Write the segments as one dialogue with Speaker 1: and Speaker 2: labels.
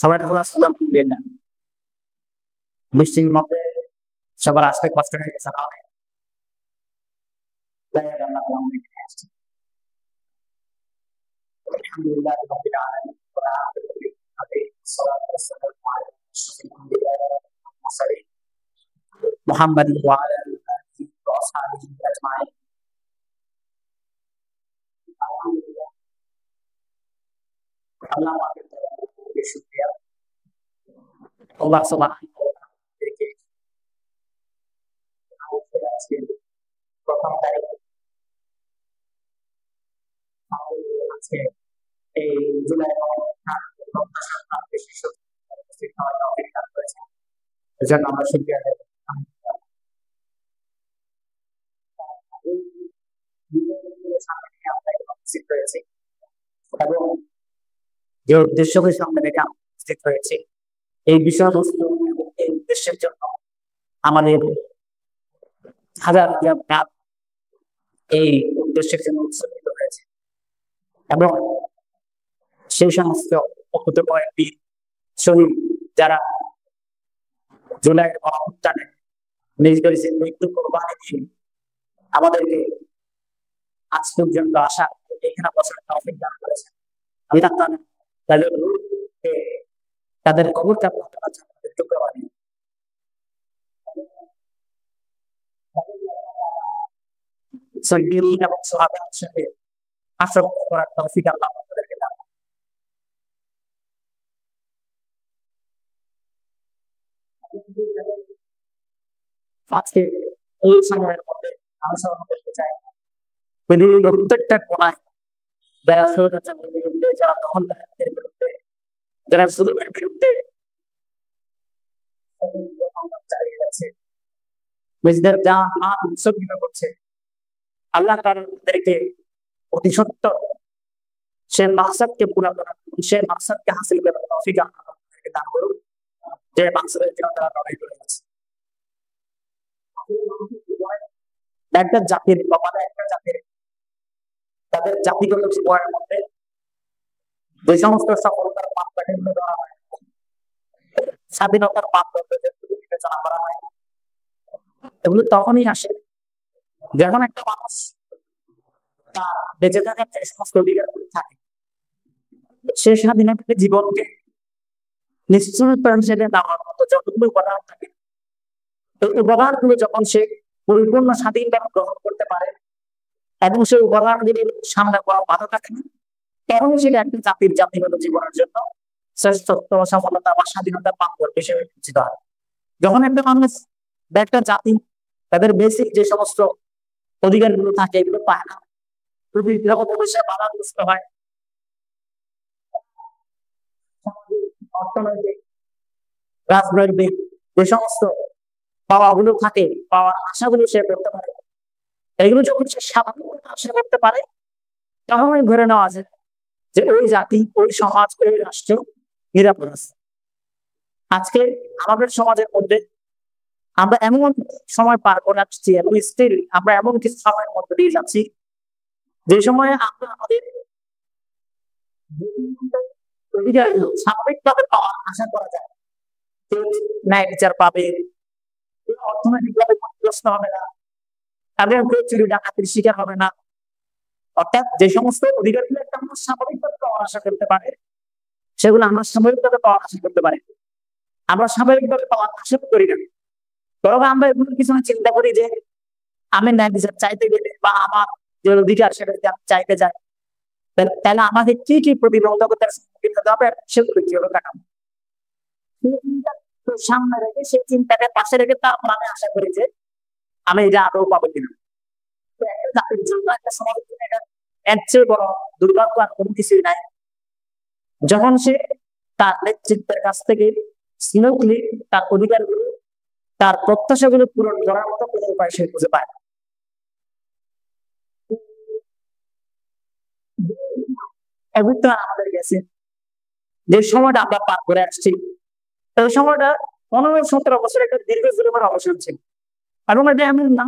Speaker 1: সবাই আলহামদুলিল্লাহ বৃষ্টির মধ্যে সবার আসতে কষ্ট হয়ে গেছে আলহামদুলিল্লাহ রাব্বিল আলামিন মুহাম্মদ ওয়া আলা আলিহি ওয়া আসহাবিহি আজমাইন। আল্লাহ আমাদের শুকরিয়া আল্লাহ সুবহানাহু ওয়া তাআলা আজকে প্রথম তারিখ আজকে এই জুলাই এজন্য আমরা শুকরিয়া এবং যে উদ্দেশ্যকে সামনে রেখে উপস্থিত হয়েছে এই বিষয়বস্তু এবং এই উদ্দেশ্যের জন্য আমাদের হাজার হাজার এই উদ্দেশ্যের জন্য উৎসর্গিত হয়েছে এবং সেই সমস্ত কতিপয় বীর শহীদ যারা জুলাইয়ের গণঅভ্যুত্থানে নিজেদের মৃত্যু কোরবানি দিয়ে আমাদেরকে আজ পর্যন্ত আসা এখানে বছরের তৌফিক দান করেছেন। আমি তাদের কবরটা এবং সাহাবাদের সাথে আশরফ করার তৌফিক আল্লাহ আমাদেরকে দান। আজকে এই সময়ের মধ্যে আমি স্মরণ করতে চাই প্রত্যেকটা কোনায় যারা স্বৈরাচারের বিরুদ্ধে, যারা দখলদারদের বিরুদ্ধে, যারা জুলুমের বিরুদ্ধে চালিয়ে যাচ্ছে, নিজেদের জান মাল উৎসর্গিত করছে, আল্লাহ তাদেরকে অতি সত্য সে মাকসাদকে পুরা করার, সে মাকসাদকে হাসিল করার তৌফিক আমাদেরকে দান করুন, যে মাকসাদের জন্য তারা লড়াই করে যাচ্ছে। একটা জাতির বাবারা একটা জাতির তাদের জাতিগত জীবনের মধ্যে যে সমস্ত সফলতার মাপকাঠি দেওয়া হয়, স্বাধীনতার মাপদণ্ডে বিবেচনা করা হয়, এগুলো তখনই আসে যখন একটা মানুষ তার বেঁচে থাকার যে সমস্ত অধিকারগুলো থাকে সে স্বাধীনতার জীবনকে নিশ্চয় প্রাণে দেওয়ার মতো যতগুলো উপাদান থাকে এই উপাদানগুলো যখন সে পরিপূর্ণ স্বাধীনভাবে গ্রহণ করতে পারে এবং সেই উপাদানগুলি সামনে পাওয়া বাধা থাকে না, তখন সেটা একটা জাতির জাতিগত জীবনের জন্য শ্রেষ্ঠত্ব, সফলতা বা স্বাধীনতা পাওয়ার হিসেবে বিবেচিত হয়। যখন একটা মানুষ বা একটা জাতি তাদের বেসিক যে সমস্ত অধিকারগুলো থাকে এগুলো পায় না, বাধাগ্রস্ত হয়, অর্থনৈতিক, রাজনৈতিক যে সমস্ত পাওয়াগুলো থাকে, পাওয়ার আশাগুলো সে করতে পারে, এগুলো যখন সে স্বাভাবিকভাবে আশা করতে পারে তখন ধরে নেওয়া যায় যে ওই জাতি, ওই সমাজ, ওই রাষ্ট্র নিরাপদ আছে। আজকে আমাদের সমাজের মধ্যে আমরা এমন সময় পার করে আসছি এবং স্টিল আমরা এমন কিছু সময়ের মধ্যে দিয়ে যাচ্ছি যে সময়ে আমরা আমাদের স্বাভাবিকভাবে পাওয়ার আশা করা যায়, ন্যায় বিচার পাবে, অর্থনৈতিকভাবে ক্ষতিগ্রস্ত হবে না, তাদের চুরি ডাকাতির শিকার হবে না। অর্থাৎ যে সমস্ত অধিকারগুলো একটা মানুষ স্বাভাবিকভাবে পাওয়ার আশা করতে পারে সেগুলো আমরা সাময়িকভাবে পাওয়ার আশা করতে পারি। আমরা স্বাভাবিকভাবে পাওয়ার আশা করি না, বরং আমরা এগুলোর পিছনে চিন্তা করি যে আমি ন্যায় বিচার চাইতে গেলে বা আমার যে অধিকার সেটা যদি আমি চাইতে যাই তাহলে আমাকে কি কি প্রতিবন্ধকতার সম্মুখীন হতে হবে সেগুলো কিভাবে কাটাবো, সামনে রেখে সেই চিন্তাটা পাশে রেখে তারপর আমি আশা করি যে আমি এটা আদৌ পাবো কিনা। একটা জাতির জন্য, একটা সমাজের জন্য এটা এর চেয়ে বড় দুর্ভাগ্য আর কোনো কিছুই নাই যখন সে তার নেতৃত্বের কাছ থেকে সিনোক্লি তার অধিকারগুলো, তার প্রত্যাশাগুলো পূরণ করার মতো কোনো উপায় সে খুঁজে পায়। আমাদের কাছে যে সময়টা আমরা পার করে আসছি এই সময়টা 15-17 বছর একটা দীর্ঘ জীবনের অবসান ছিল এবং এটা এমন না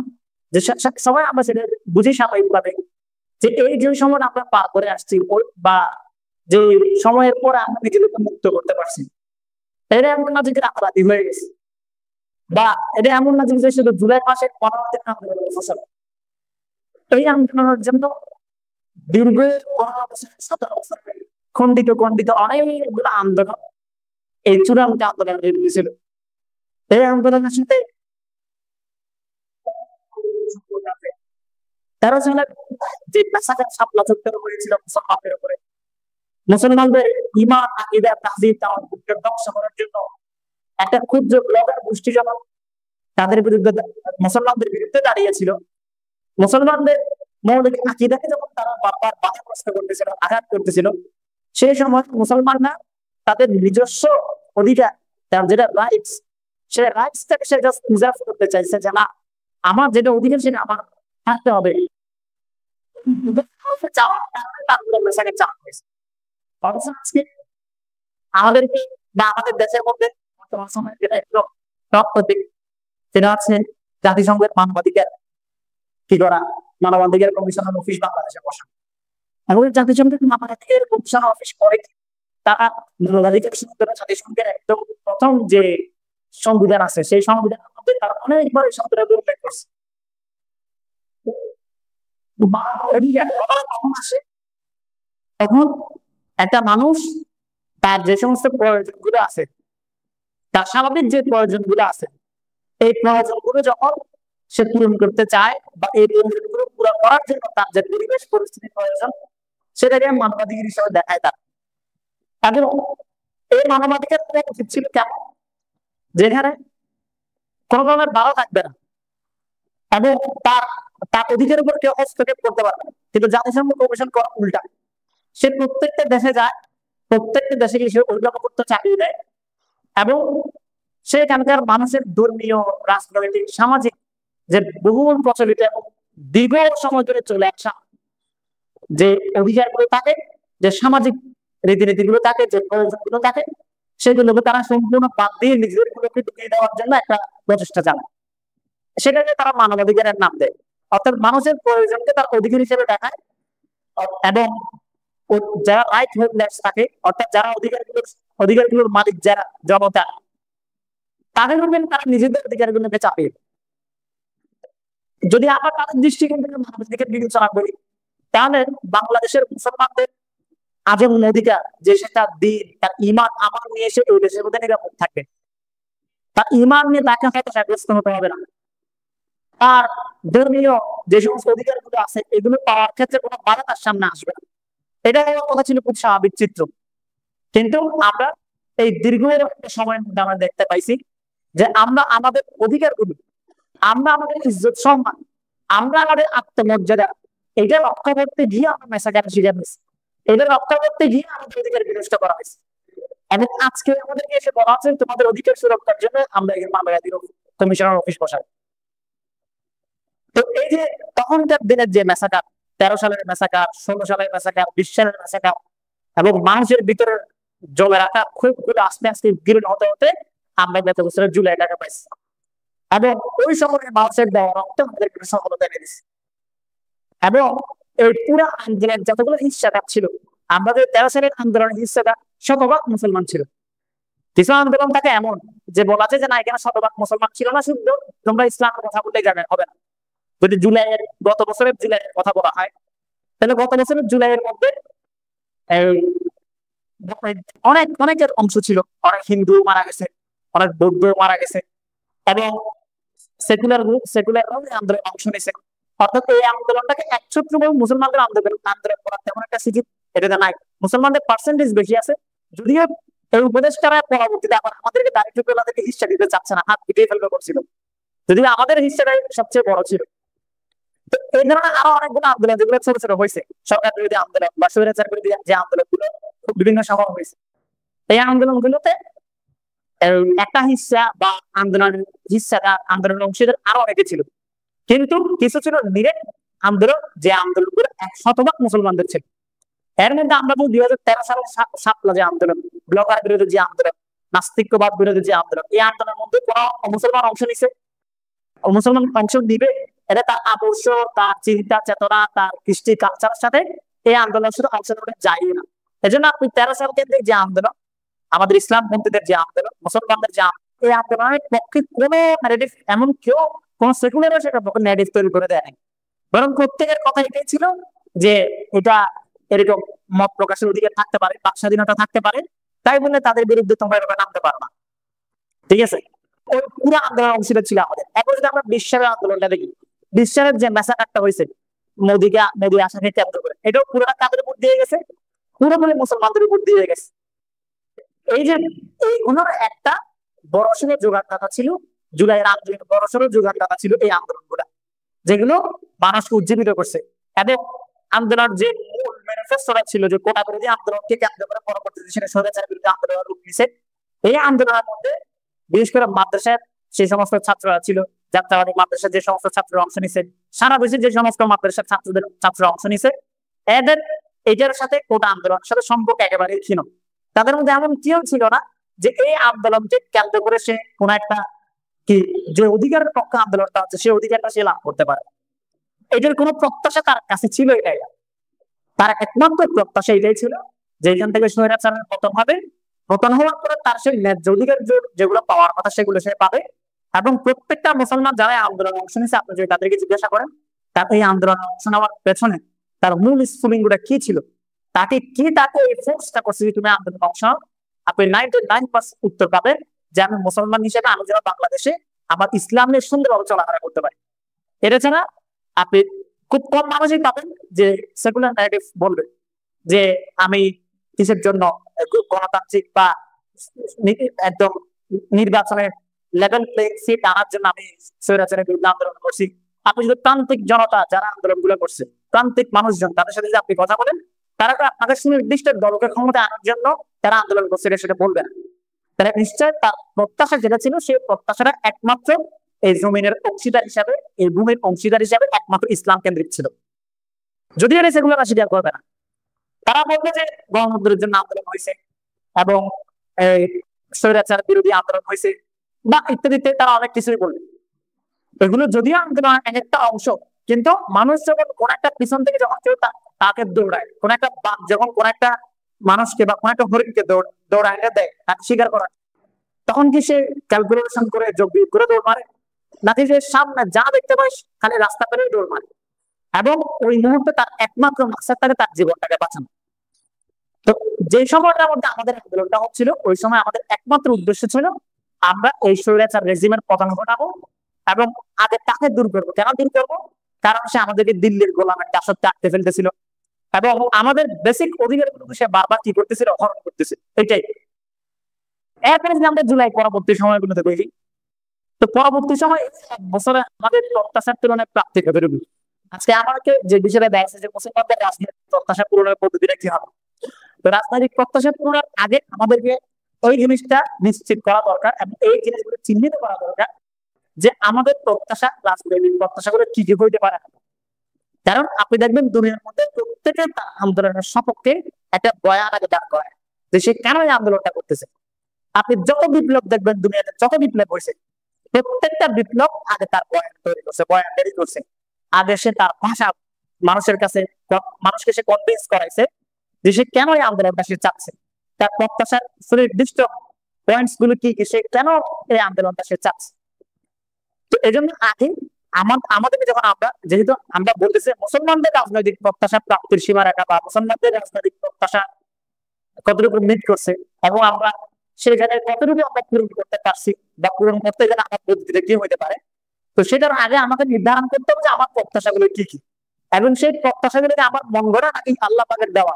Speaker 1: যে সবাই আমরা সেটা বুঝি স্বাভাবিকভাবে যে এই যে সময় আমরা পার করে আসছি বা যে সময়ের পর আমরা নিজেদেরকে মুক্ত করতে পারছি, এটা এমন না যে রাতারাতি হয়ে গেছে, বা এটা এমন না যে শুধু জুলাই মাসের 15 দিন আন্দোলন ফসল। এই আন্দোলনের জন্য দীর্ঘ 15 বছর 17 বছর খণ্ডিত খণ্ডিত অনেকগুলো আন্দোলন, এই চূড়ান্ত আন্দোলন হয়েছিল। এই আন্দোলনের সাথে 13 সালের যে পেশাগত শাপলা চত্বর হয়েছিল মুসলমানদের উপরে, মুসলমানদের ইমান আকীদা তাহজিব তাওহীদকে ধ্বংস করার জন্য একটা ক্ষুদ্র ব্লকের গোষ্ঠী যখন তাদের বিরুদ্ধে মুসলমানদের বিরুদ্ধে দাঁড়িয়েছিল, মুসলমানদের মৌলিক আকীদাকে যখন তারা বারবার বাধাগ্রস্ত করতেছিল, আঘাত করতেছিল, সেই সময় মুসলমানরা তাদের নিজস্ব অধিকার, তার যেটা রাইটস, সে রাইটসটাকে সে জাস্ট প্রিজার্ভ করতে চাইছে যে না, আমার যেটা অধিকার সেটা আমার থাকতে হবে। আমাদেরকে বা আমাদের দেশের মধ্যে বর্তমান সময়ে যেটা একটু টপ টপিক, সেটা হচ্ছে জাতিসংঘের মানবাধিকার কি করা, মানবাধিকার কমিশনের অফিস বাংলাদেশে বসা। এবং জাতিসংঘের মানবাধিকার কমিশনের অফিস করে তারা মানবাধিকার জাতিসংঘের একদম প্রথম যে সংবিধান আছে, সেই সংবিধানের মধ্যে তারা অনেকবার এই শব্দটা উল্লেখ করছে। এখন একটা মানুষ তার যে সমস্ত প্রয়োজনগুলো আছে, তার স্বাভাবিক যে প্রয়োজনগুলো আছে, এই প্রয়োজনগুলো যখন সে পূরণ করতে চায় বা এই প্রয়োজনগুলো পূরণ করার জন্য তার যে পরিবেশ পরিস্থিতি প্রয়োজন, সেটাকে মানবাধিকার হিসেবে দেখায় তার। এবং এই মানবাধিকার উচিত ছিল কেমন, যেখানে কোনো ধরনের বাধা থাকবে না এবং তার তার অধিকারের উপর কেউ হস্তক্ষেপ করতে পারবে না। কিন্তু জাতিসংঘ কমিশন করা উল্টা, সে প্রত্যেকটা দেশে যায়, প্রত্যেকটা দেশে গিয়ে সে অভিভাবকত্ব চালিয়ে দেয় এবং সেখানকার মানুষের ধর্মীয়, রাজনৈতিক, সামাজিক যে বহুল প্রচলিত এবং দীর্ঘ সময় ধরে চলে আসা যে অধিকারগুলো থাকে, যে সামাজিক রীতিনীতিগুলো থাকে, যে প্রয়োজনগুলো থাকে, সেগুলোকে তারা সম্পূর্ণ বাদ দিয়ে নিজেদের গুলোকে ঢুকিয়ে দেওয়ার জন্য একটা প্রচেষ্টা চালায়। সেটাকে তারা মানবাধিকারের নাম দেয়, অর্থাৎ মানুষের প্রয়োজনকে তার অধিকার হিসেবে দেখায় এবং যারা রাইট হোল্ডার্স থাকে, অর্থাৎ যারা অধিকারগুলোর মালিক, যারা জনতা, তাদের উপর তারা নিজেদের অধিকারগুলোকে চাপিয়ে। যদি আমরা তাদের দৃষ্টিকোণ থেকে মানবাধিকার বিবেচনা করি, তাহলে বাংলাদেশের মুসলমানদের আজীবন অধিকার যে সেটা দিন, তার ইমান আমার নিয়ে এসে ওই দেশের মধ্যে নিরাপদ থাকবে, তার ইমান নিয়ে তাকে হয়তো সাব্যস্ত হতে হবে না, আর ধর্মীয় যে সমস্ত অধিকার গুলো আছে এগুলো পাওয়ার ক্ষেত্রে কোনো বাধা তার সামনে আসবে না। এটা কথা ছিল খুব স্বাভাবিক চিত্র। কিন্তু আমরা এই দীর্ঘ সময়ের মধ্যে আমরা দেখতে পাইছি যে আমরা আমাদের অধিকারগুলো, আমরা আমাদের ইজ্জত সম্মান, আমরা আমাদের আত্মমর্যাদা, এটা রক্ষা করতে গিয়ে আমরা মেসাকার শিকার হয়েছি, এটা রক্ষা করতে গিয়ে আমাদের অধিকার বিনষ্ট করা হয়েছে। এবং আজকে আমাদেরকে এসে বলা হচ্ছে তোমাদের অধিকার সুরক্ষার জন্য আমরা এই মানবাধিকার কমিশনের অফিস বসাই। তো এই যে তখনকার দিনের যে মেসাকার, 13 সালের মেসাকার, 16 সালের মেসাকার, 20 সালের মেসাকার এবং মানুষের ভিতরে জমে রাখা ক্ষোভগুলো আস্তে আস্তে গিরণ হতে হতে আমরা গত বছরের জুলাই টাকা পাইছি এবং ওই সময় মানুষের দেওয়া রক্ত আমাদের সফলতা এনে দিচ্ছে। এবং এই পুরো আন্দোলনের যতগুলো হিস্সাটা ছিল, আমাদের 13 সালের আন্দোলনের হিস্সাটা শতভাগ মুসলমান ছিল। কিছু আন্দোলন থাকে এমন যে বলা যায় যে না, এখানে শতভাগ মুসলমান ছিল না, শুধু তোমরা ইসলামের কথা বলতে যাবে হবে না। যদি জুলাইয়ের গত বছরের জুলাইয়ের কথা বলা হয়, তাহলে গত বছরের জুলাইয়ের মধ্যে অনেকের অংশ ছিল, অনেক হিন্দু মারা গেছে, অনেক বৌদ্ধ মারা গেছে এবং সেকুলার আন্দোলন অংশ নিয়েছে। অর্থাৎ এই আন্দোলনটাকে একচ্ছত্রভাবে মুসলমানদের আন্দোলন করার তেমন একটা সুযোগ এটাতে নাই। মুসলমানদের পার্সেন্টেজ বেশি আছে, যদিও এই উপদেষ্টারা পরবর্তীতে আবার আমাদেরকে দারিদ্রকে হিস্সা দিতে চাচ্ছে না, হাত পিটিয়ে ফেলবে করছিল, যদিও আমাদের হিস্সাটাই সবচেয়ে বড় ছিল। তো এই ধরনের আরো অনেকগুলো আন্দোলন যেগুলো ছোট ছোট হয়েছে, সরকার বিরোধী আন্দোলন বা স্বৈরাচার বিরোধী যে আন্দোলনগুলো বিভিন্ন সময় হয়েছে, এই আন্দোলনগুলোতে একটা হিস্সা বা আন্দোলনের অংশীদার আরো অনেকে ছিল, কিন্তু কিছু ছিল নিরেট আন্দোলন, যে আন্দোলনগুলো 100% মুসলমানদের ছিল। এর মধ্যে আমরা 2013 সালের শাপলা যে আন্দোলন, ব্লগার বিরোধী যে আন্দোলন, নাস্তিকবাদ বিরোধী যে আন্দোলন, এই আন্দোলনের মধ্যে কোন মুসলমান অংশ নিছে, মুসলমান অংশ নিবে এটা তার আদর্শ, তার চিন্তা চেতনা, তার কৃষ্টি কালচারের সাথে এই আন্দোলন শুধু অংশগ্রহণ যায় না। এই জন্য আপনি 13 সাল কেন্দ্রিক যে আন্দোলন, আমাদের ইসলাম পন্থীদের যে আন্দোলন, মুসলমানদের যে এই আন্দোলনের পক্ষে কোন ন্যারেটিভ এমন কেউ কোন সেকুলারও সেটার পক্ষে ন্যারেটিভ তৈরি করে দেয়, বরং প্রত্যেকের কথা এটাই ছিল যে এটা এরকম মত প্রকাশের অধিকার থাকতে পারে, বাক স্বাধীনতা থাকতে পারে, তাই বলে তাদের বিরুদ্ধে তোমরা এভাবে নামতে পারো না। ঠিক আছে, ওই পুরো আন্দোলন অংশীদার ছিল আমাদের। এখন যদি আমরা বিশ্বের আন্দোলনটা দেখি, বিশ্বের যে ম্যাসাকারটা হয়েছে মোদী আসাকে কেন্দ্র করে, এটাও পুরোটা কাদের উপর দিয়ে গেছে? পুরোপুরি মুসলমানদের উপর দিয়ে গেছে। এই যে এই ওনার একটা বড়সড় যোগানদাতা ছিল, জুলাইয়ের আন্দোলন বড়সড় যোগানদাতা ছিল এই আন্দোলনগুলা, যেগুলো মানুষকে উজ্জীবিত করছে। এবং আন্দোলন যে মূল ম্যানিফেস্টোটা ছিল, যে কোটা বিরোধী আন্দোলনকে কেন্দ্র করে পরবর্তীতে সেটা স্বৈরাচারের বিরুদ্ধে আন্দোলন রূপ নিছে। এই আন্দোলনের মধ্যে বিশেষ করে মাদ্রাসার সেই সমস্ত ছাত্ররা ছিল, যাত্রাবাড়ি মাদ্রাসার যে সমস্ত ছাত্ররা অংশ নিছে, সারা দেশের যে সমস্ত মাদ্রাসার ছাত্ররা অংশ নিছে, এদের এটার সাথে কোটা আন্দোলনের সাথে সম্পর্ক একেবারেই ছিল। তাদের মধ্যে এমন কেউ ছিল না যে এই আন্দোলনকে কেন্দ্র করে সে কোন একটা কি যে অধিকারের পক্ষে আন্দোলনটা হচ্ছে সেই অধিকারটা সে লাভ করতে পারে। এটার কোন প্রত্যাশা তার কাছে ছিল এটাই, তার একমাত্র প্রত্যাশা এটাই ছিল যে এখান থেকে স্বৈরাচারের পতন হবে, পতন হওয়ার পরে তার সেই ন্যায্য অধিকার যেগুলো পাওয়ার কথা সেগুলো সে পাবে। এবং প্রত্যেকটা মুসলমান যারা আন্দোলনে অংশ নিয়েছে, আপনি যদি তাদেরকে জিজ্ঞাসা করেন তার এই আন্দোলনে অংশ নেওয়ার পেছনে তার মূল স্ফুলিঙ্গ গুলা কি ছিল, তাকে কি তাকে এই ফোর্সটা করছে যে তুমি আন্দোলনে অংশ নাও, আপনি 99% উত্তর পাবেন যে আমি মুসলমান হিসেবে আমি যেন বাংলাদেশে আমার ইসলামের সুন্দরভাবে চলাফেরা করতে পারি। এটা ছাড়া আপনি খুব কম মানুষই পাবেন যে সেকুলার ন্যারেটিভ বলবে যে আমি কিসের জন্য গণতান্ত্রিক বা একদম নির্বাচনের লেভেল প্লেইং ফিল্ড আনার জন্য আমি স্বৈরাচারের বিরুদ্ধে আন্দোলন করছি। আপনি যদি প্রান্তিক জনতা যারা আন্দোলন গুলো করছে, প্রান্তিক মানুষজন, তাদের সাথে যদি আপনি কথা বলেন, তারা আপনাকে সুনির্দিষ্ট দলকে ক্ষমতা আনার জন্য তারা আন্দোলন করছে সেটা বলবে না। তারা নিশ্চয় তার প্রত্যাশা যেটা ছিল সেই প্রত্যাশাটা একমাত্র এই জমিনের অংশীদার হিসাবে, এই ভূমির অংশীদার হিসাবে একমাত্র ইসলাম কেন্দ্রিক ছিল। যদি এরা সেগুলো স্বীকার করবে না, তারা বলবে যে গণতন্ত্রের জন্য আন্দোলন হয়েছে এবং স্বৈরাচার বিরোধী আন্দোলন হয়েছে বা ইত্যাদিতে তারা অনেক কিছুই বলবে। এগুলো যদিও আন্দোলন এক একটা অংশ, কিন্তু মানুষ যখন কোন একটা পিছন থেকে যখন কেউ তাকে দৌড়ায়, কোন একটা যখন কোন একটা মানুষকে বা কোন একটা হরিণকে দৌড়ায় দেয় তাকে স্বীকার করা, তখন কি সে ক্যালকুলেশন করে যোগ বিয়োগ করে দৌড় মারে, নাকি যে সামনে যা দেখতে পায় খালি রাস্তা পেরে দৌড় মারে এবং ওই মুহূর্তে তার একমাত্র মাকসাদ থাকে তার জীবনটাকে বাঁচানো? তো যে সময়টার মধ্যে আমাদের আন্দোলনটা হচ্ছিল, ওই সময় আমাদের একমাত্র উদ্দেশ্য ছিল আমরা এই স্বৈরাচার রেজিমের পতন ঘটাবো এবং আগে তাকে দূর করবো। কেন দূর করবো? কারণ সে আমাদেরকে দিল্লির গোলামের দাসত্বে আটকে ফেলতেছিল এবং আমাদের বেসিক অধিকার গুলোকে সে বারবার কি করতেছিল, হরণ করতেছিল। এটাই এরপরে যদি আমরা জুলাই পরবর্তী সময়গুলোতে দেখি, তো পরবর্তী সময় এক বছরে আমাদের প্রত্যাশার তুলনায় প্রাপ্তি বেরোবে। আজকে আমাকে যে বিষয়টা দেখছে যে মুসলমানদের রাজনৈতিক প্রত্যাশা পূরণের পদ্ধতিটা কি হবে, তো রাজনৈতিক প্রত্যাশা পূরণের আগে আমাদেরকে ওই জিনিসটা নিশ্চিত করা দরকার এবং এই জিনিসগুলো চিহ্নিত করা দরকার যে আমাদের প্রত্যাশা, রাজনৈতিক প্রত্যাশাগুলো কি কি হইতে পারে। কারণ আপনি দেখবেন দুনিয়ার মধ্যে প্রত্যেকে তার আন্দোলনের সপক্ষে একটা বয়ান আগে দাঁড় করায় যে সে কেন এই আন্দোলনটা করতেছে। আপনি যত বিপ্লব দেখবেন দুনিয়াতে, যত বিপ্লব হয়েছে, প্রত্যেকটা বিপ্লব আগে তার বয়ান তৈরি করছে, বয়ান তৈরি করছে, আগে সে তার ভাষা মানুষের কাছে, মানুষকে সে কনভিন্স করাইছে যে সে কেন এই আন্দোলনটা সে চাচ্ছে, তার প্রত্যাশার সুনির্দিষ্ট পয়েন্টস গুলো কি কি, সে কেন এই আন্দোলনটা সে চাচ্ছে। তো এই জন্য আগে আমাদেরকে যখন যেহেতু আমরা বলতেছি মুসলমানদের রাজনৈতিক প্রত্যাশা প্রাপ্তির সীমারেখা বা মুসলমানদের রাজনৈতিক প্রত্যাশা কতটুকু মিট করছে এবং আমরা সেখানে কতটুকু আমরা পূরণ করতে পারছি বা পূরণ করতে গেলে আমার পদ্ধতিটা কি হইতে পারে, তো সেটার আগে আমাকে নির্ধারণ করতে হবে যে আমার প্রত্যাশাগুলো কি কি এবং সেই প্রত্যাশাগুলোকে আমার মন গড়া নাকি আল্লাহ পাকের দেওয়া।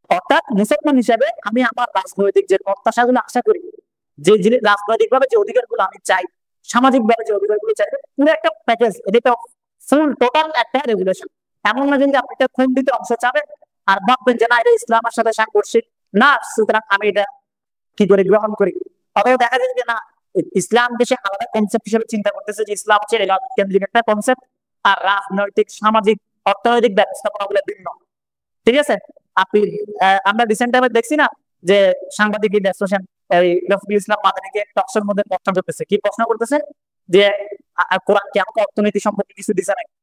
Speaker 1: অর্থাৎ মুসলমান হিসেবে আমি আমার রাজনৈতিক যে প্রত্যাশাগুলো আশা করি, যে রাজনৈতিক ভাবে যে অধিকারগুলো আমি চাই, সামাজিক ভাবে যে অধিকারগুলো চাই, পুরো একটা প্যাকেজ, এটা ফুল টোটাল একটা রেগুলেশন। এমন না যে আপনি একটা খন্ডিত অংশ চাবেন আর ভাববেন যে না এটা ইসলামের সাথে সাংঘর্ষিক, না সুতরাং আমি এটা কি করে গ্রহণ করি। অথবা দেখা যায় যে না, ইসলাম দেশে আলাদা কনসেপ্ট হিসেবে চিন্তা করতেছে যে ইসলাম হচ্ছে কেন্দ্রিক একটা কনসেপ্ট আর রাজনৈতিক, সামাজিক, অর্থনৈতিক ব্যবস্থাপনা গুলো ভিন্ন। ঠিক আছে, আপনি আমরা রিসেন্ট টাইমে দেখছি না যে সাংবাদিক রফিকুল ইসলাম মাদানীকে টকশোর মধ্যে প্রশ্ন করতেছে, কি প্রশ্ন করতেছে যে কোরআন কি আমাকে অর্থনীতি সম্পর্কে কিছু দিছে নাকি?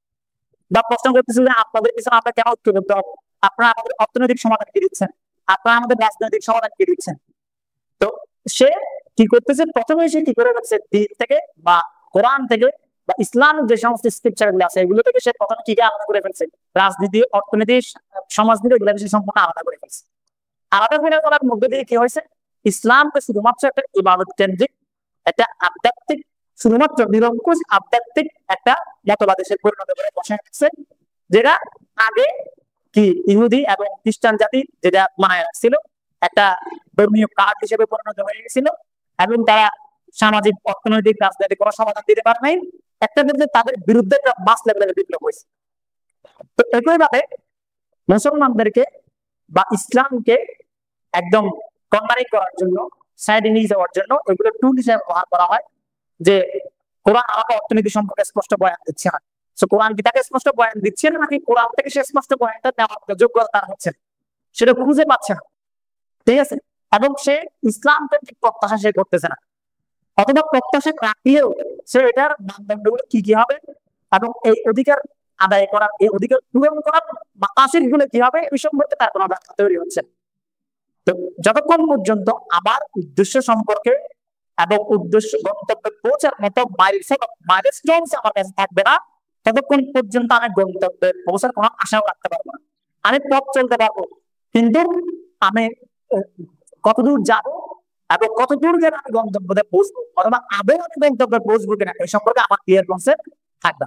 Speaker 1: বা প্রশ্ন করতেছে যে আপনাদের পিছনে আমরা কেন উত্তর করতে হবে? আপনারা আমাদের অর্থনৈতিক সমাধান কি দিচ্ছেন? আপনারা আমাদের রাজনৈতিক সমাধান কি দিচ্ছেন? তো সে কি করতেছে, প্রথমে সে কি করে রাখছে, দিন থেকে বা কোরআন থেকে বা ইসলাম যে সমস্ত স্ক্রিপচার গুলো আছে এগুলো থেকে সে প্রথমে কি আলাদা করে ফেলছে, রাজনীতি, অর্থনীতি, সমাজনীতি এগুলো সে সম্পূর্ণ আলাদা করে ফেলছে। আলাদা করে করার মধ্যে দিয়ে কি হয়েছে, ইসলামকে শুধুমাত্র একটা ইবাদত কেন্দ্রিক, একটা আধ্যাত্মিক, শুধুমাত্র নিরঙ্কুশ আধ্যাত্মিক একটা মতবাদে সে পরিণত করে বসে রাখছে, যেটা আগে কি ইহুদি এবং খ্রিস্টান জাতি যেটা মানায় রাখছিল, একটা ধর্মীয় কাজ হিসেবে পরিণত হয়ে গেছিল, এবং তারা সামাজিক, অর্থনৈতিক, রাজনৈতিক কোনো সমাধান দিতে পারে নাই। একটা ক্ষেত্রে তাদের বিরুদ্ধে একটা মাস লেভেলের বিপ্লব হয়েছে। তো একইভাবে মুসলমানদেরকে বা ইসলামকে একদম কন্ডারিং করার জন্য, সাইডে নিয়ে যাওয়ার জন্য এগুলো টুল হিসেবে ব্যবহার করা হয়। যে কোরআন আমাকে অর্থনীতি সম্পর্কে স্পষ্ট বয়ান দিচ্ছে না, সো কোরআন কি তাকে স্পষ্ট বয়ান দিচ্ছে না, নাকি কোরআন থেকে সে স্পষ্ট বয়ানটা দেওয়ার যোগ্যতা তার হচ্ছে না, সেটা খুঁজে পাচ্ছে না। ঠিক আছে, এবং সে ইসলাম কেন্দ্রিক প্রত্যাশা সে করতেছে না, অথবা প্রত্যাশা রাখিয়েও সে এটার মানদণ্ডগুলো কি কি হবে এবং এই অধিকার আদায় করার, এই অধিকার পূরণ করার মাকাসিদ গুলো কি হবে, এই সম্পর্কে তার কোনো ব্যাখ্যা তৈরি হচ্ছে না। তো যতক্ষণ পর্যন্ত আমার উদ্দেশ্য সম্পর্কে এবং উদ্দেশ্য গন্তব্যে পৌঁছার মতো মাইলস্টোনস আমার কাছে থাকবে না, ততক্ষণ পর্যন্ত আমি গন্তব্যে পৌঁছার কোনো আশাও রাখতে পারবো না। আমি পথ চলতে পারবো, কিন্তু আমি কতদূর যাবো এবং কতদূর গেলে আমি গন্তব্যে পৌঁছবো, অথবা আদৌ আমি গন্তব্যে পৌঁছবো কিনা এই সম্পর্কে আমার ক্লিয়ার কনসেপ্ট থাকবে।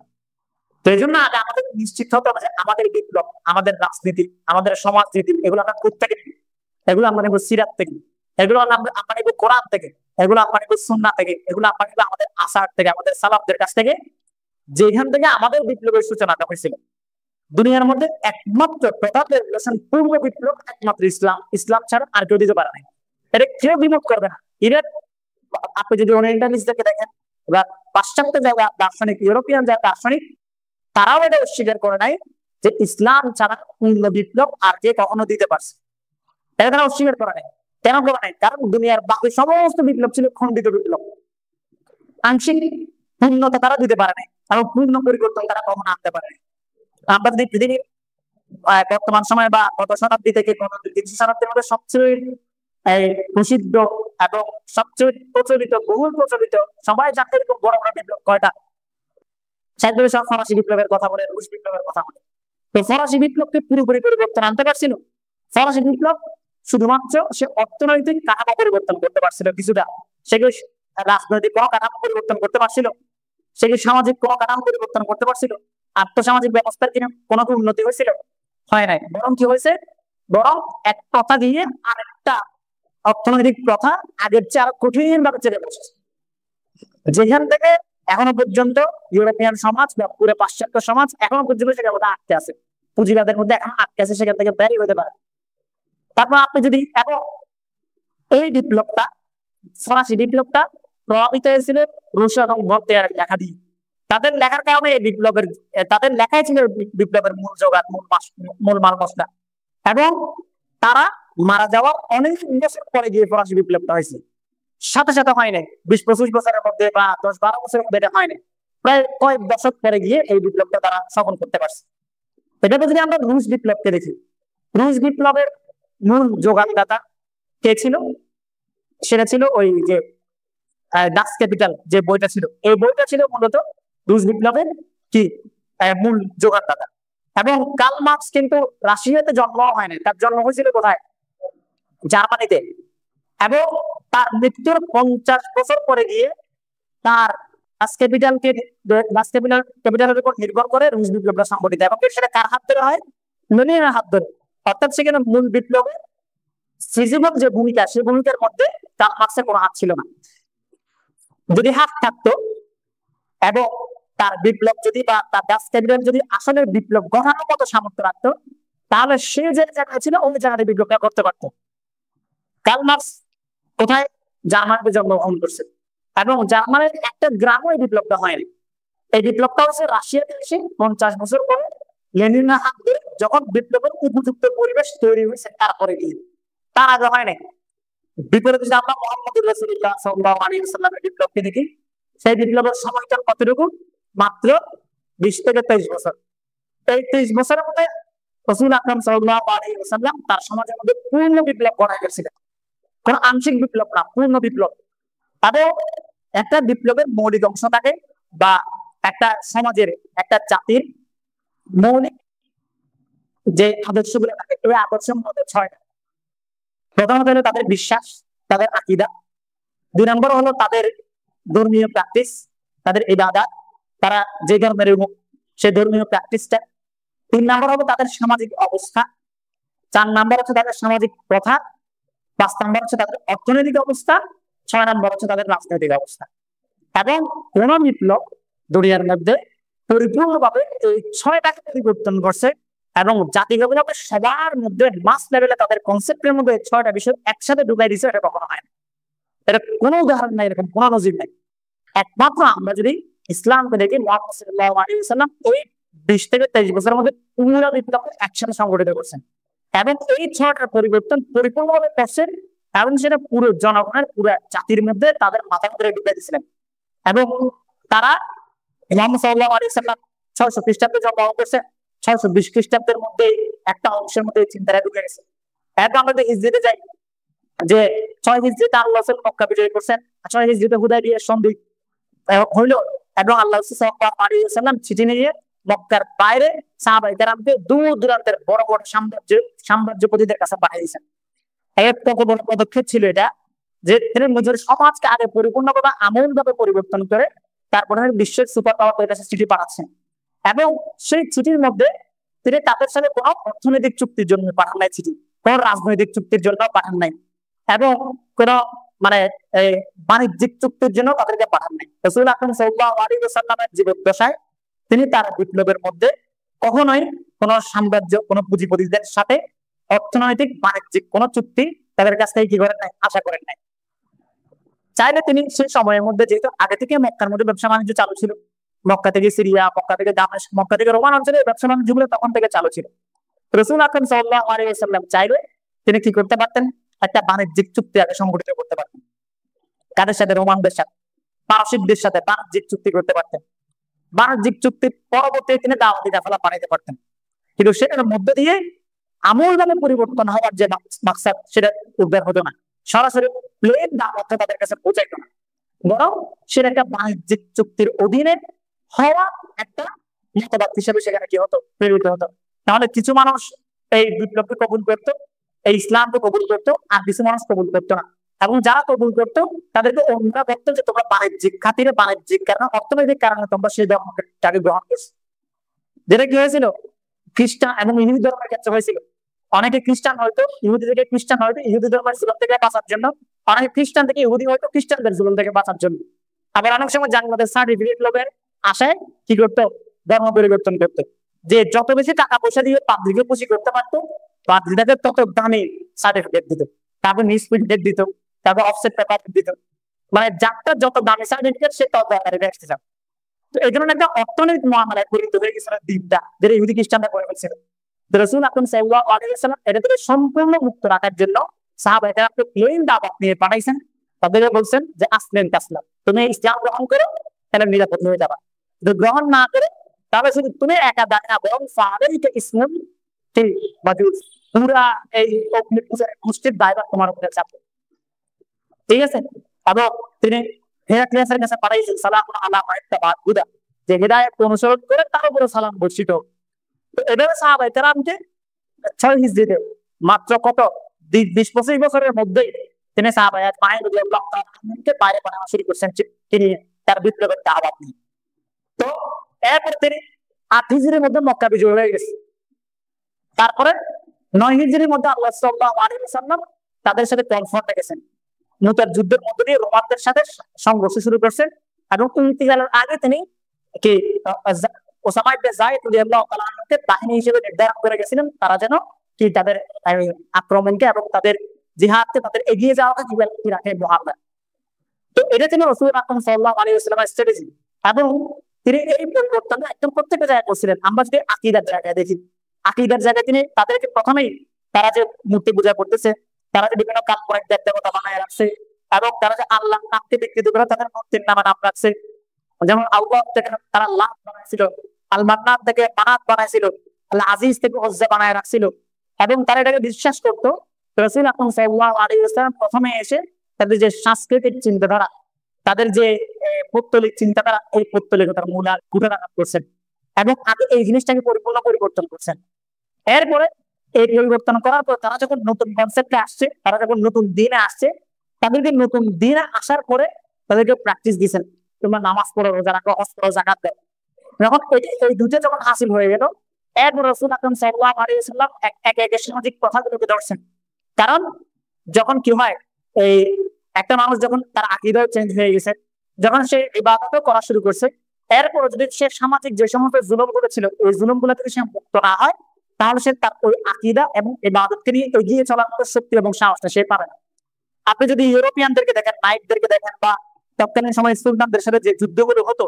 Speaker 1: তো এই জন্য আগে আমাদের নিশ্চিত হতে হবে যে আমাদের বিপ্লব, আমাদের রাজনীতি, আমাদের সমাজনীতি এগুলো আমরা কোথা থেকে, এগুলো আমরা নেবো সিরাত থেকে, এগুলো আমরা নেবো কোরআন থেকে, এগুলো আমরা নেবো সুন্নাহ থেকে, এগুলো আমরা নেবো আমাদের আসার থেকে, আমাদের সালাফদের কাছ থেকে, যেখান থেকে আমাদের বিপ্লবের সূচনাটা হয়েছিল। দুনিয়ার মধ্যে একমাত্র পূর্ব বিপ্লব একমাত্র ইসলাম, ইসলাম ছাড়া আর কেউ দিতে পারে না। এটা কেউ বিমুখ করবে না। আপনি যদি ওরিয়েন্টালিস্টদেরকে দেখেন বা পাশ্চাত্য যারা দার্শনিক, ইউরোপিয়ান যারা দার্শনিক, তারাও এটা অস্বীকার করে নাই যে ইসলাম ছাড়া পূর্ণ বিপ্লব আর কে কখনো দিতে পারছে। এটা তারা অস্বীকার করে নাই। কেন করে নাই? কারণ দুনিয়ার বাকি সমস্ত বিপ্লব ছিল খণ্ডিত বিপ্লব, আংশিক পূর্ণতা তারা দিতে পারে নাই, এবং পূর্ণ পরিবর্তন তারা কখনো আনতে পারে নাই। আমরা যদি পৃথিবীর বর্তমান সময় বা গত শতাব্দী থেকে গত ৩০ শতাব্দীর মধ্যে সবচেয়ে প্রসিদ্ধ এবং সবচেয়ে প্রচলিত, বহুল প্রচলিত, সবাই জানতে খুব বড় বড় বিপ্লব কয়টা? সব ফরাসি বিপ্লবের কথা বলে, রুশ বিপ্লবের কথা বলে। তো ফরাসি বিপ্লবকে পুরোপুরি পরিবর্তন আনতে পারছিল। ফরাসি বিপ্লব শুধুমাত্র সে অর্থনৈতিক কাঠামো পরিবর্তন করতে পারছিল কিছুটা, সেগুলো রাজনৈতিক কোনো কাঠামো পরিবর্তন করতে পারছিল, সেগুলো সামাজিক কোনো কাঠামো পরিবর্তন করতে পারছিল, আর্থসামাজিক ব্যবস্থার কোনো উন্নতি হয়েছিল? হয় নাই। বরং কি হয়েছে, বরং এক প্রথা দিয়ে আরেকটা অর্থনৈতিক প্রথা আগের চেয়ে আরো কঠিন ভাবে চেপে বসেছে, যেখান থেকে এখনো পর্যন্ত ইউরোপিয়ান সমাজ বা পুরো পাশ্চাত্য সমাজ এখনো পর্যন্ত সেটার মধ্যে আটকে আছে, পুঁজিবাদের মধ্যে এখন আটকে আছে, সেখান থেকে বেরিয়ে হতে পারে। তারপর আপনি যদি এখন এই বিপ্লবটা, ফরাসি বিপ্লবটা প্রভাবিত হয়েছিল রুশ এবং বক্তিয়ারের লেখা দিয়ে। তাদের লেখার কারণে এই বিপ্লবের, তাদের লেখাই ছিল বিপ্লবের মূল জোগাড়, মূল মাল মশলা। এবং তারা মারা যাওয়ার অনেক বছর পরে গিয়ে ফরাসি বিপ্লবটা হয়েছে, সাথে সাথে হয় নাই, ২০-২৫ বছরের মধ্যে বা ১০-১২ বছরের মধ্যে এটা হয় নাই, প্রায় কয়েক দশক পরে গিয়ে এই বিপ্লবটা তারা সফল করতে পারছে। এটাকে যদি আমরা রুশ বিপ্লবকে দেখি, রুশ বিপ্লবের মূল যোগানদাতা কে ছিল? সেটা ছিল ওই যে ডাস ক্যাপিটাল যে বইটা ছিল, এই বইটা ছিল মূলত রুশ বিপ্লবের কি মূল যোগানদাতা। এবং কার্ল মার্কস কিন্তু রাশিয়াতে জন্ম হয় না, তার জন্ম হয়েছিল কোথায়? জার্মানিতে। এবং তার মৃত্যুর ৫০ বছর পরে গিয়ে তার ডাস ক্যাপিটালের উপর নির্ভর করে রুশ বিপ্লবটা সংগঠিত, এবং সেটা কার হাত ধরে হয়? লেনিনের হাত ধরে। অর্থাৎ সেখানে মূল বিপ্লবে সৃজনশীল যে ভূমিকা, সেই ভূমিকার মধ্যে কার্ল মার্কসের কোনো হাত ছিল না। যদি হাত থাকতো এবং তার বিপ্লব যদি বা তার ডাস ক্যাপিটাল যদি আসলে বিপ্লব গড়ানোর মতো সামর্থ্য রাখতো, তাহলে সে যে জায়গায় ছিল ওই জায়গাতে বিপ্লবটা করতে পারতো। কার্ল মার্কস কোথায়? জার্মানিতে জন্মগ্রহণ করছে, এবং জার্মানির একটা গ্রামও এই বিপ্লবটা হয়নি। এই বিপ্লবটা হচ্ছে রাশিয়াতে এসে ৫০ বছর পরে লেনিনের হাত ধরে যখন বিপ্লবের উপযুক্ত পরিবেশ তৈরি হয়েছে তারপরে গিয়ে, তার আগে হয় নাই। বিপরীতে যদি আমরা মুহাম্মদ রাসূলুল্লাহ সাল্লাল্লাহু আলাইহি ওয়াসাল্লামের বিপ্লবকে দেখি, সেই বিপ্লবের সময়টা কতটুকু? মাত্র 20 থেকে 23 বছর। এই 23 বছরের মধ্যে রাসূল আকরাম সাল্লাল্লাহু আলাইহি ওয়াসাল্লাম তার সমাজের মধ্যে পূর্ণ বিপ্লব ঘটায় গেছিলেন। কোন আংশিক বিপ্লব না, পূর্ণ বিপ্লব। তাদের একটা বিপ্লবের মৌলিক অংশ থাকে, বা একটা সমাজের, একটা জাতির মৌলিক যে আদর্শগুলো থাকে, ওই আদর্শের মধ্যে 6টা। প্রথমত হলো তাদের বিশ্বাস, তাদের আকীদা। 2 নম্বর হলো তাদের ধর্মীয় প্র্যাকটিস, তাদের ইবাদত, তারা যে ধর্মের সেই ধর্মীয় প্র্যাকটিসটা। 3 নম্বর হলো তাদের সামাজিক অবস্থা। 4 নম্বর হচ্ছে তাদের সামাজিক প্রথা। 5 নম্বর হচ্ছে তাদের অর্থনৈতিক অবস্থা। 6 নম্বর হচ্ছে তাদের রাজনৈতিক অবস্থা। এবং কোন বিপ্লব দুনিয়ার মধ্যে পরিপূর্ণভাবে এই 6টাকে পরিবর্তন করছে, এবং জাতিগতভাবে সবার মধ্যে মাস লেভেলে তাদের কনসেপ্টের মধ্যে 6টা বিষয় একসাথে ঢুকাই দিচ্ছে, এটা কখনো হয় না। এটা কোনো উদাহরণ নাই, এরকম কোনো নজির নাই। একমাত্র আমরা যদি ইসলামকে দেখি, মুহাম্মদ সাল্লাল্লাহু আলাইহি ওয়াসাল্লাম ওই 20 থেকে 23 বছরের মধ্যে পুরো বিপ্লব একসাথে সংগঠিত করছেন, এবং এই 6টার পরিবর্তন পরিপূর্ণভাবে করছেন, এবং সেটা পুরো জনগণের, পুরো জাতির মধ্যে তাদের মাথার মধ্যে ঢুকে দিয়েছিলেন। এবং তারা মুহাম্মদ সাল্লাল্লাহু আলাইহি ওয়াসাল্লাম 600 খ্রিস্টাব্দে জন্মগ্রহণ করছে। 620 খ্রিস্টাব্দের মধ্যে একটা অংশের মধ্যে চিন্তাটা ঢুকে গেছে। এখন আমরা হিজরিতে যাই, যে 6 হিজরিতে আল্লাহ রাসূল মক্কা বিজয় করছেন, 6 হিজরিতে হুদায়বিয়ার সন্ধি হইল, এবং আল্লাহ রাসূল সাল্লাল্লাহু আলাইহি ওয়াসাল্লাম চিঠি নিয়ে মক্কার বাইরে সাহাবায়ে কেরামকে দূর দূরান্তের বড় বড় সাম্রাজ্যপতিদের কাছে পাঠিয়ে দিয়েছেন। একটা বড় পদক্ষেপ ছিল এটা, যে তিনি নিজের সমাজকে আগে পরিপূর্ণভাবে আমূলভাবে পরিবর্তন করে তারপরে বিশ্বের সুপার পাওয়ার কাছে চিঠি পাঠাচ্ছেন। এবং সেই চিঠির মধ্যে তিনি তাদের সাথে কোনো অর্থনৈতিক চুক্তির জন্য পাঠান নাই চিঠি, কোন রাজনৈতিক চুক্তির জন্য পাঠান নাই, এবং কোন মানে বাণিজ্যিক চুক্তির জন্য তাদেরকে পাঠান নাই। রাসূল আকরাম সাল্লাল্লাহু আলাইহি ওয়াসাল্লামের জীবদ্দশায় তিনি তার বিপ্লবের মধ্যে কখনোই কোন সাম্রাজ্য, কোন পুঁজিপতিদের সাথে অর্থনৈতিক বাণিজ্যিক কোন চুক্তি তাদের কাছ থেকে কি করেন নাই, আশা করেন নাই। চাইলে তিনি সেই সময়ের মধ্যে, যেহেতু আগে থেকে মক্কার মধ্যে ব্যবসা বাণিজ্য চালু ছিল, মক্কা থেকে সিরিয়া, মক্কা থেকে দামেস্ক, মক্কা থেকে রোমান অঞ্চলে ব্যবসা বাণিজ্যগুলো তখন থেকে চালু ছিল। রাসূল আকরাম সাল্লাল্লাহু আলাইহি ওয়াসাল্লাম চাইলে তিনি কি করতে পারতেন, একটা বাণিজ্যিক চুক্তি আগে সংগঠিত করতে পারতেন। কাদের সাথে? রোমানদের সাথে, পারসিকদের সাথে বাণিজ্যিক চুক্তি করতে পারতেন। বাণিজ্যিক চুক্তির পরবর্তী তিনি দাওয়াতি কাফেলা পাঠাইতে পারতেন, কিন্তু সেটার মধ্যে দিয়ে আমূলভাবে পরিবর্তন হওয়ার যে মাকসাদ, সেটা উদ্ধার হতো না। সরাসরি প্লেন দাওয়াতটা তাদের কাছে পৌঁছাইতো না, বরং সেটা একটা বাণিজ্যিক চুক্তির অধীনে হওয়া একটা মতবাদ হিসেবে সেখানে কি হতো, প্রেরিত হতো। তাহলে কিছু মানুষ এই বিপ্লবকে কবুল করতো, এই ইসলামকে কবুল করতো, আর কিছু মানুষ কবুল করতো না। এবং যারা কবুল করতো তাদেরকে অন্যরা ভাবতো যে তোমরা বাণিজ্যিক খাতিরে, বাণিজ্যিক কারণে, অর্থনৈতিক কারণে তোমরা সেই ধর্মটাকে গ্রহণ করছো। যেটা কি হয়েছিল খ্রিস্টান এবং ইহুদি ধর্মের ক্ষেত্রে হয়েছিল। অনেকে খ্রিস্টান হয়তো ইহুদি থেকে, খ্রিস্টান হয়তো ইহুদি ধর্মের জুলুম থেকে বাঁচার জন্য, অনেকে খ্রিস্টান থেকে ইহুদি হয়তো খ্রিস্টানদের জুলুম থেকে বাঁচার জন্য। আবার অনেক সময় জান্নাতের সার্টিফিকেট লোকের আশায় কি করতো, ধর্ম পরিবর্তন করতো, যে যত বেশি টাকা পয়সা দিয়ে পাদ্রীকে খুশি করতে পারতো, পাদ্রীটাকে তত দামি সার্টিফিকেট দিত, তারপর নিউজ প্রিন্টেড দিত, তারপর অফসেট পেপার দিত। মানে যারটা যত দামি সার্টিফিকেট সে তত আকারে আসতে চাও। তো এই জন্য একটা অর্থনৈতিক মহামারায় পরিণত হয়ে গেছিল দিনটা, যেটা ইহুদি খ্রিস্টানরা করে ফেলছিল। রাসূল আকরাম সাল্লাল্লাহু আলাইহি ওয়াসাল্লাম এটা থেকে সম্পূর্ণ মুক্ত রাখার জন্য সাহাবায়ে কেরামকে প্লেন দাওয়াত নিয়ে পাঠাইছেন। তাদেরকে বলছেন যে আসলেন তাসলাম, তুমি ইসলাম গ্রহণ করো, তাহলে নিরাপদ হয়ে যাবা। যদি গ্রহণ না করে তাহলে শুধু তুমি একা দাঁড়া, বরং ফালাইকা ইসলাম ফিল মাজুস, পুরা এই গোষ্ঠীর দায়ভার তোমার উপরে চাপবে। ঠিক আছে? এবং তিনি হেরাক্লিয়াসের কাছে পাঠাইছেন সালামুন আলা মান ইত্তাবা'আল হুদা, যে হেদায়েত অনুসরণ করে তার উপরে সালাম বর্ষিত। তো এভাবে সাহাবায়ে কেরামকে 6 হিজরিতে মাত্র কত 20-25 বছরের মধ্যেই তিনি সাহাবায়ে আজমাইন রাদিয়াল্লাহু তাআলা আনহুকে বাইরে পাঠানো শুরু করছেন, তিনি তার বিপ্লবের দাওয়াত নিয়ে। তো এরপর তিনি 8 হিজরির মধ্যে মক্কা বিজয় হয়ে গেছে। তারপরে 9 হিজরির মধ্যে আল্লাহ সাল্লাল্লাহু আলাইহি ওয়াসাল্লাম তাদের সাথে কনফ্রন্টে গেছেন। মুতার যুদ্ধের মধ্য দিয়ে রোমানদের সাথে সংঘর্ষ শুরু করছেন, এবং ইন্তিকালের আগে তিনি কি ওসামা ইবনে যায়েদ রাদিয়াল্লাহু তাআলা আনহুকে বাহিনী হিসেবে নির্ধারণ করে গেছিলেন, তারা যেন কি তাদের আক্রমণকে এবং তাদের জিহাদকে, তাদের এগিয়ে যাওয়াকে কি রাখে মুহাম্মদ। তো এটা ছিল রাসূল আকরাম সাল্লাল্লাহু আলাইহি ওয়াসাল্লামের স্ট্র্যাটেজি। এবং তিনি এই পরিবর্তন একদম প্রত্যেকটা জায়গায় করছিলেন। আমরা যদি আকীদার জায়গায় দেখি, আকীদার জায়গায় তিনি তাদেরকে প্রথমেই, তারা যে মূর্তি পূজা করতেছে, তারা যে বিভিন্ন কাল্পনিক দেবতা বানায় রাখছে, এবং তারা যে আল্লাহ নামকে বিকৃত করে তাদের মূর্তির নামে নাম রাখছে। যেমন আল্লাহ থেকে তারা লাভ বানাইছিল, আল মান্নান থেকে মানাত বানাইছিল, আল্লাহ আজিজ থেকে উজ্জা বানায় রাখছিল, এবং তারা এটাকে বিশ্বাস করতো। রাসূল আকরাম সাল্লাল্লাহু আলাইহি ওয়াসাল্লাম প্রথমে এসে তাদের যে সাংস্কৃতিক চিন্তাধারা, তাদের যে পৌত্তলিক চিন্তাধারা, এই পৌত্তলিকতার মূল ঘুরাঘাত করছেন এবং আগে এই জিনিসটাকে পরিপূর্ণ পরিবর্তন করছেন। এরপরে এই পরিবর্তন করার পর তারা যখন নতুন কনসেপ্টে আসছে, তারা যখন নতুন দিনে আসছে, তাদেরকে নতুন দিনে আসার পরে তাদেরকে প্র্যাকটিস দিচ্ছেন, তোমরা নামাজ পড়ো, রোজা রাখো, হজ করো, যাকাত দাও। যখন এই দুটো যখন হাসিল হয়ে গেল, এরপর রাসূল আকরাম সাল্লাল্লাহু আলাইহি ওয়াসাল্লাম এক এক সামাজিক কথাগুলোকে ধরছেন। কারণ যখন কি হয়, এই একটা মানুষ যখন তার আকীদা চেঞ্জ হয়ে গেছে, যখন সে ইবাদতও করা শুরু করছে, এরপর যদি সে সামাজিক যে সমস্ত জুলুমগুলো ছিল ওই জুলুমগুলো থেকে সে মুক্ত না হয়, তাহলে সে তার ওই আকীদা এবং ইবাদতকে নিয়ে এগিয়ে চলার মতো শক্তি এবং সাহসটা সে পাবে না। আপনি যদি ইউরোপিয়ানদেরকে দেখেন, নাইটদেরকে দেখেন, বা তৎকালীন সময় সুলতানদের সাথে যে যুদ্ধগুলো হতো,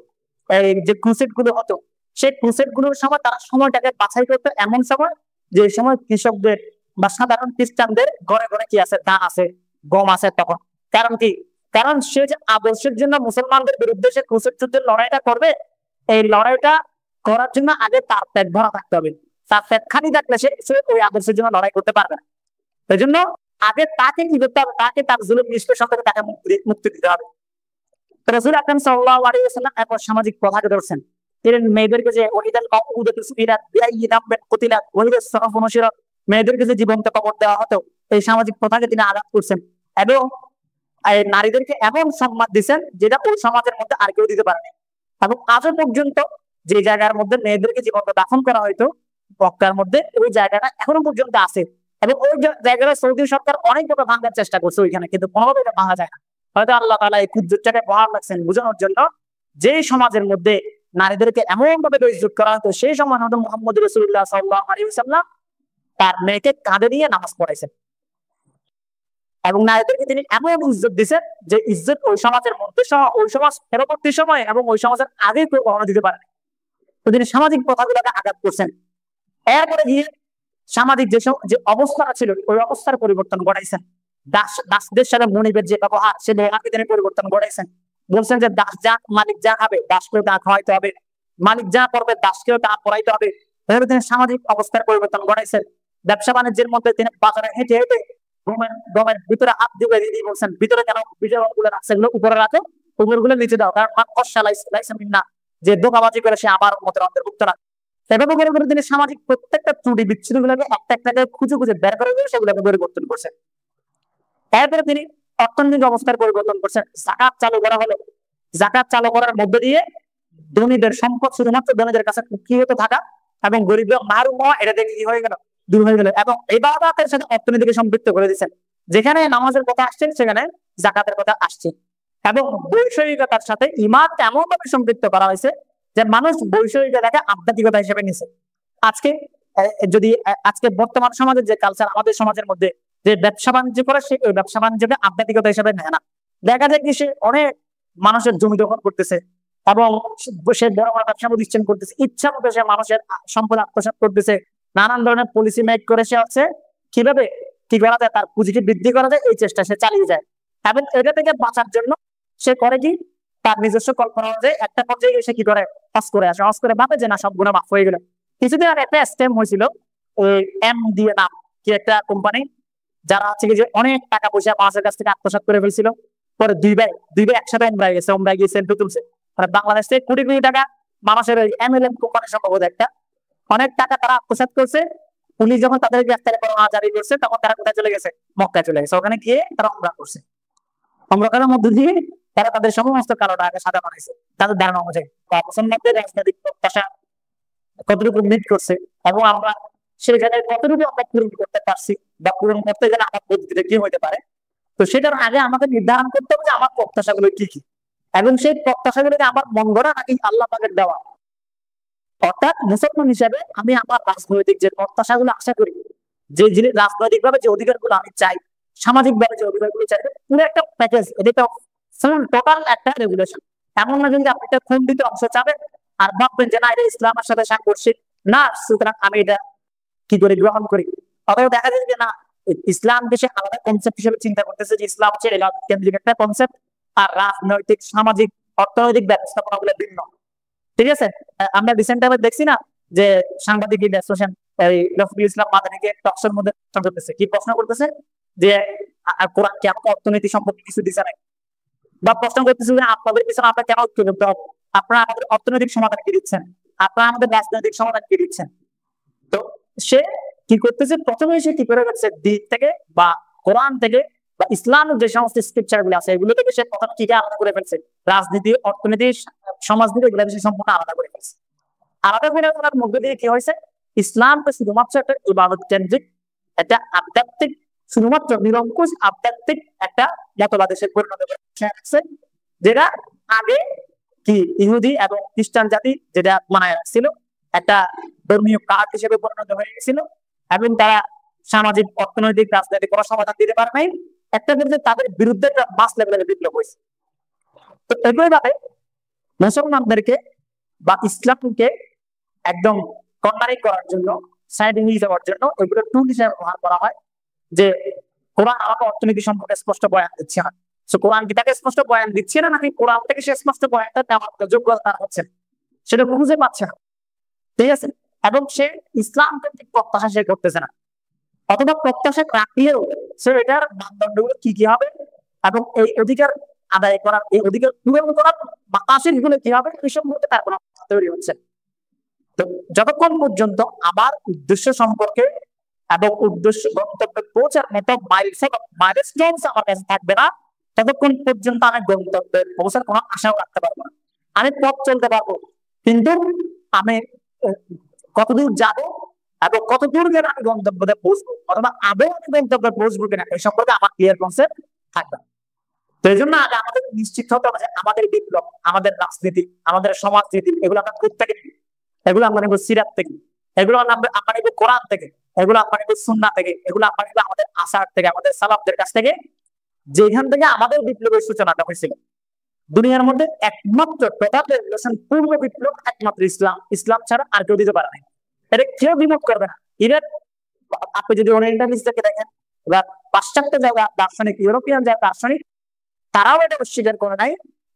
Speaker 1: যে ক্রুসেড গুলো হতো, সেই ক্রুসেড গুলোর সময় তারা সময়টাকে বাছাই করতে এমন সময় যে সময় কৃষকদের বা সাধারণ খ্রিস্টানদের ঘরে ঘরে কি আছে, ধান আছে, গম আছে। তখন কারণ কি, কারণ সে যে আদর্শের জন্য মুসলমানদের বিরুদ্ধে সে ক্রুসেড যুদ্ধের লড়াইটা করবে, এই লড়াইটা করার জন্য আগে তার পেট ভরা থাকতে হবে। তার পেট খালি থাকলে সে ওই আদর্শের জন্য লড়াই করতে পারবে না। এই জন্য আগে তাকে কি করতে হবে, তাকে তার জুলুম নিষ্পেষণ থেকে তাকে মুক্তি দিতে হবে। রাসূল আকরাম সাল্লাল্লাহু আলাইহি ওয়াসাল্লাম এরপর সামাজিক প্রথাকে ধরছেন। তিনি মেয়েদেরকে যে ওয়াহিদাল মাউউদাতু সুইলাত বিআইয়ি দামবিন কুতিলাত ওয়াহিদাস সারাফু নশিরাত, মেয়েদেরকে যে জীবন্ত কবর দেওয়া হতো, এই সামাজিক প্রথাকে তিনি আঘাত করছেন এবং নারীদেরকে এমন সম্মান দিচ্ছেন যেটা ওই সমাজের মধ্যে আর কেউ দিতে পারেনি। এবং আজও পর্যন্ত যে জায়গার মধ্যে মেয়েদেরকে জীবন্ত দাফন করা হইতো মক্কার মধ্যে, ওই জায়গাটা এখনো পর্যন্ত আছে। এবং ওই জায়গাটা সৌদি সরকার অনেকভাবে ভাঙার চেষ্টা করছে ওইখানে, কিন্তু কোনোভাবে এটা ভাঙা যায় না। হয়তো আল্লাহ তাআলা এই কুজ্জতটাকে বহাল রাখছেন বোঝানোর জন্য, যে সমাজের মধ্যে নারীদেরকে এমন ভাবে বেইজ্জত করা হতো, সেই সময় হয়তো মুহাম্মদ রাসূলুল্লাহ সাল্লাল্লাহু আলাইহি ওয়াসাল্লাম তার মেয়েকে কাঁধে নিয়ে নামাজ পড়াইছেন এবং নারীদেরকে তিনি এমন ইজ্জত দিচ্ছেন যে ইজ্জত ওই সমাজের মধ্যে সহ ওই সমাজ পরবর্তী সময় এবং ওই সমাজের আগে কেউ কখনো দিতে পারে। তো তিনি সামাজিক প্রথাগুলোকে আঘাত করছেন। এরপরে গিয়ে সামাজিক যে অবস্থা ছিল ওই অবস্থার পরিবর্তন ঘটাইছেন। দাসদের সাথে মনিবের যে ব্যবহার, সে ব্যবহারকে তিনি পরিবর্তন ঘটাইছেন। বলছেন যে দাস যা, মালিক যা খাবে দাসকেও তা খাওয়াইতে হবে, মালিক যা করবে দাসকেও তা পড়াইতে হবে। এভাবে তিনি সামাজিক অবস্থার পরিবর্তন ঘটাইছেন। ব্যবসা বাণিজ্যের মধ্যে তিনি বাজারে হেঁটে হেঁটে গমের ভিতরে হাত দিয়ে দিয়ে বলছেন, ভিতরে কেন গুলো রাখছে, এগুলো উপরে রাখো, উপরগুলো নিচে দাও, কারণ না যে দোকাবাজি করে সে আমার মতের অন্তর্ভুক্ত না। এভাবে করে করে তিনি সামাজিক প্রত্যেকটা ত্রুটি বিচ্ছিন্ন গুলোকে একটা একটা খুঁজে খুঁজে বের করে সেগুলোকে পরিবর্তন করছেন। এরপরে তিনি অর্থনৈতিক অবস্থার পরিবর্তন করছেন। যাকাত চালু করা হলো। যাকাত চালু করার মধ্য দিয়ে ধনীদের সম্পদ শুধুমাত্র ধনীদের কাছে কি হতে থাকা এবং গরিব মারুম হওয়া, এটা দেখে কি হয়ে গেল, দূর হয়ে গেল। এবং ইবাদতের সাথে অর্থনীতিকে সম্পৃক্ত করে দিচ্ছেন। যেখানে নামাজের কথা আসছে সেখানে যাকাতের কথা আসছে। এবং বৈষয়িকতার সাথে ঈমান এমন ভাবে সম্পৃক্ত করা হয়েছে যে মানুষ বৈষয়িকতাকে আধ্যাত্মিকতা হিসেবে নিছে। আজকে যদি আজকে বর্তমান সমাজের যে কালচার, আমাদের সমাজের মধ্যে যে ব্যবসা বাণিজ্য করে, সে ওই ব্যবসা বাণিজ্যকে আধ্যাত্মিকতা হিসেবে নেয় না। দেখা যায় কি, সে অনেক মানুষের জমি দখল করতেছে এবং সে বড় বড় ব্যবসা প্রতিষ্ঠান করতেছে, ইচ্ছা মতো সে মানুষের সম্পদ আত্মসাৎ করতেছে, নানান ধরনের পলিসি মেক করে সে হচ্ছে কিভাবে কি করা যায়, তার পুঁজিকে বৃদ্ধি করা যায়, এই চেষ্টা সে চালিয়ে যায়। এবং এটা থেকে বাঁচার জন্য সে করে কি, তার নিজস্ব কল্পনা অনুযায়ী একটা পর্যায়ে সে কি করে, হজ করে আসে। হজ করে ভাবে যে না, সব গুণা মাফ হয়ে গেল। কিছুদিন আগে একটা স্ক্যাম হয়েছিল, ওই এম দিয়ে নাম কি একটা কোম্পানি, যারা হচ্ছে যে অনেক টাকা পয়সা মানুষের কাছ থেকে আত্মসাৎ করে ফেলছিল। পরে দুই ভাই একসাথে ওমরায় গিয়ে সেলফি তুলছে। মানে বাংলাদেশ থেকে কোটি কোটি টাকা মানুষের ওই এমএলএম কোম্পানি সম্ভবত একটা, অনেক টাকা তারা আত্মসাৎ করছে। পুলিশ যখন তাদের গ্রেফতারি পরোয়ানা জারি করছে, তখন তারা কোথায় চলে গেছে, মক্কায় চলে গেছে। ওখানে গিয়ে তারা উমরা করছে। উমরা করার মধ্য দিয়ে তারা তাদের সমস্ত কালো টাকা সাদা বানাইছে তাদের ধারণা অনুযায়ী। মুসলমানদের রাজনৈতিক প্রত্যাশা কতটুকু মিট করছে এবং আমরা সেখানে কতটুকু আমরা পূরণ করতে পারছি বা পূরণ করতে গেলে আমার পদ্ধতিটা কি হইতে পারে, তো সেটার আগে আমাকে নির্ধারণ করতে হবে যে আমার প্রত্যাশাগুলো কি কি, এবং সেই প্রত্যাশাগুলোকে আমার মন গড়া নাকি আল্লাহ পাকের দেওয়া। অর্থাৎ মুসলমান হিসেবে আমি আমার রাজনৈতিক যে প্রত্যাশাগুলো আশা করি, যে জিনিস রাজনৈতিক ভাবে যে অধিকারগুলো আমি চাই, সামাজিক ভাবে যে অধিকারগুলো চাই, পুরো একটা প্যাকেজ, এটা টোটাল একটা রেগুলেশন। এমন না যদি আপনি একটা খন্ডিত অংশ চাবেন আর ভাববেন যে না, এটা ইসলামের সাথে সাংঘর্ষিক না, সুতরাং আমি এটা কি করে গ্রহণ করি। অতএব দেখা যায় যে না, ইসলাম দেশে আলাদা কনসেপ্ট হিসেবে চিন্তা করতেছে যে ইসলাম হচ্ছে কেন্দ্রিক একটা কনসেপ্ট, আর রাজনৈতিক, সামাজিক, অর্থনৈতিক ব্যবস্থাপনাগুলো ভিন্ন। ঠিক আছে, আমরা রিসেন্ট টাইমে দেখছি না যে সাংবাদিক ইলিয়াস হোসেন রফিকুল ইসলাম মাদানিকে টকশোর মধ্যে প্রশ্ন করতেছে, কি প্রশ্ন করতেছে যে কোরআন কি আমাকে অর্থনীতি সম্পর্কে কিছু দিছে না, বা প্রশ্ন করতেছে যে আপনাদের পিছনে আমরা কেন ঐক্য করতে হবে, আপনারা আমাদের অর্থনৈতিক সমাধান কি দিচ্ছেন, আপনারা আমাদের রাজনৈতিক সমাধান কি দিচ্ছেন। তো সে কি করতেছে, প্রথমে সে কি করে গেছে দিক থেকে বা কোরআন থেকে বা ইসলামের যে সমস্ত স্ক্রিপচার গুলো আছে এগুলো থেকে সে প্রথমে কি আলাদা করে ফেলছে, রাজনীতি, অর্থনীতি, সমাজনীতি এগুলো সে সম্পূর্ণ আলাদা করে ফেলছে। আলাদা করে ফেলার মধ্যে দিয়ে কি হয়েছে, ইসলাম শুধুমাত্র একটা ইবাদত কেন্দ্রিক, একটা আধ্যাত্মিক, শুধুমাত্র নিরঙ্কুশ আধ্যাত্মিক একটা মতবাদে সে পরিণত করেছে, যেটা আগে কি ইহুদি এবং খ্রিস্টান জাতি যেটা মানায় রাখছিল, একটা ধর্মীয় কার্ড হিসেবে পরিণত হয়ে গেছিল, এবং তারা সামাজিক, অর্থনৈতিক, রাজনৈতিক কোনো সমাধান দিতে পারে নাই। একটা ক্ষেত্রে তাদের বিরুদ্ধে একটা মাস লেভেলের বিপ্লব হয়েছে। তো একইভাবে মুসলমানদেরকে বা ইসলামকে একদম কর্নারিং করার জন্য, সাইডিং যাওয়ার জন্য এগুলো টুল হিসেবে ব্যবহার করা হয়, যে কোরআন আমাকে অর্থনীতি সম্পর্কে স্পষ্ট বয়ান দিচ্ছে না, কোরআন কি তাকে স্পষ্ট বয়ান দিচ্ছে না, নাকি কোরআন থেকে সে স্পষ্ট বয়ানটা দেওয়ার যোগ্যতা হচ্ছে সেটা বুঝে পাচ্ছে না। ঠিক আছে, এবং সে ইসলাম কেন্দ্রিক প্রত্যাশা সে করতেছে না, অথবা প্রত্যাশা রাখলেও সে এটার মানদণ্ডগুলো কি কি হবে এবং এই অধিকার আদায় করার, এই অধিকার পূরণ করার মাকাসিদ গুলো কি হবে, এই সম্পর্কে তার কোনো তৈরি হচ্ছে। তো যতক্ষণ পর্যন্ত আমার উদ্দেশ্য সম্পর্কে এবং উদ্দেশ্য গন্তব্যে পৌঁছার মতো মাইলস্টোনস আমার কাছে থাকবে না, ততক্ষণ পর্যন্ত আমি গন্তব্যে পৌঁছার কোনো আশাও রাখতে পারবো না। আমি পথ চলতে পারবো, কিন্তু আমি কতদূর যাবো এবং কতদূর গেলে আমি গন্তব্যে পৌঁছবো, অথবা আদৌ আমি গন্তব্যে পৌঁছবো কিনা এই সম্পর্কে আমার ক্লিয়ার কনসেপ্ট থাকবে। তো এই জন্য আগে আমাদের নিশ্চিত হতে হবে যে আমাদের বিপ্লব, আমাদের রাজনীতি, আমাদের সমাজনীতি এগুলো আমরা কোথা থেকে, এগুলো আমরা নেবো সিরাত থেকে, এগুলো আমরা নেবো কোরআন থেকে, এগুলো আমরা নেবো সুন্নাহ থেকে, এগুলো আমরা নেবো আমাদের আসার থেকে, আমাদের সালাফদের কাছ থেকে, যেখান থেকে আমাদের বিপ্লবের সূচনাটা হয়েছিল। দুনিয়ার মধ্যে একমাত্র টোটাল রেভলিউশন, পূর্ব বিপ্লব একমাত্র ইসলাম, ইসলাম ছাড়া আর কেউ দিতে পারে না। এটা কেউ বিমুখ করবে না। ইভেন আপনি যদি ওরিয়েন্টালিস্ট থেকে দেখেন বা পাশ্চাত্য জায়গা দার্শনিক, ইউরোপিয়ান জায়গা দার্শনিক, তারাও এটা অস্বীকার করে নাই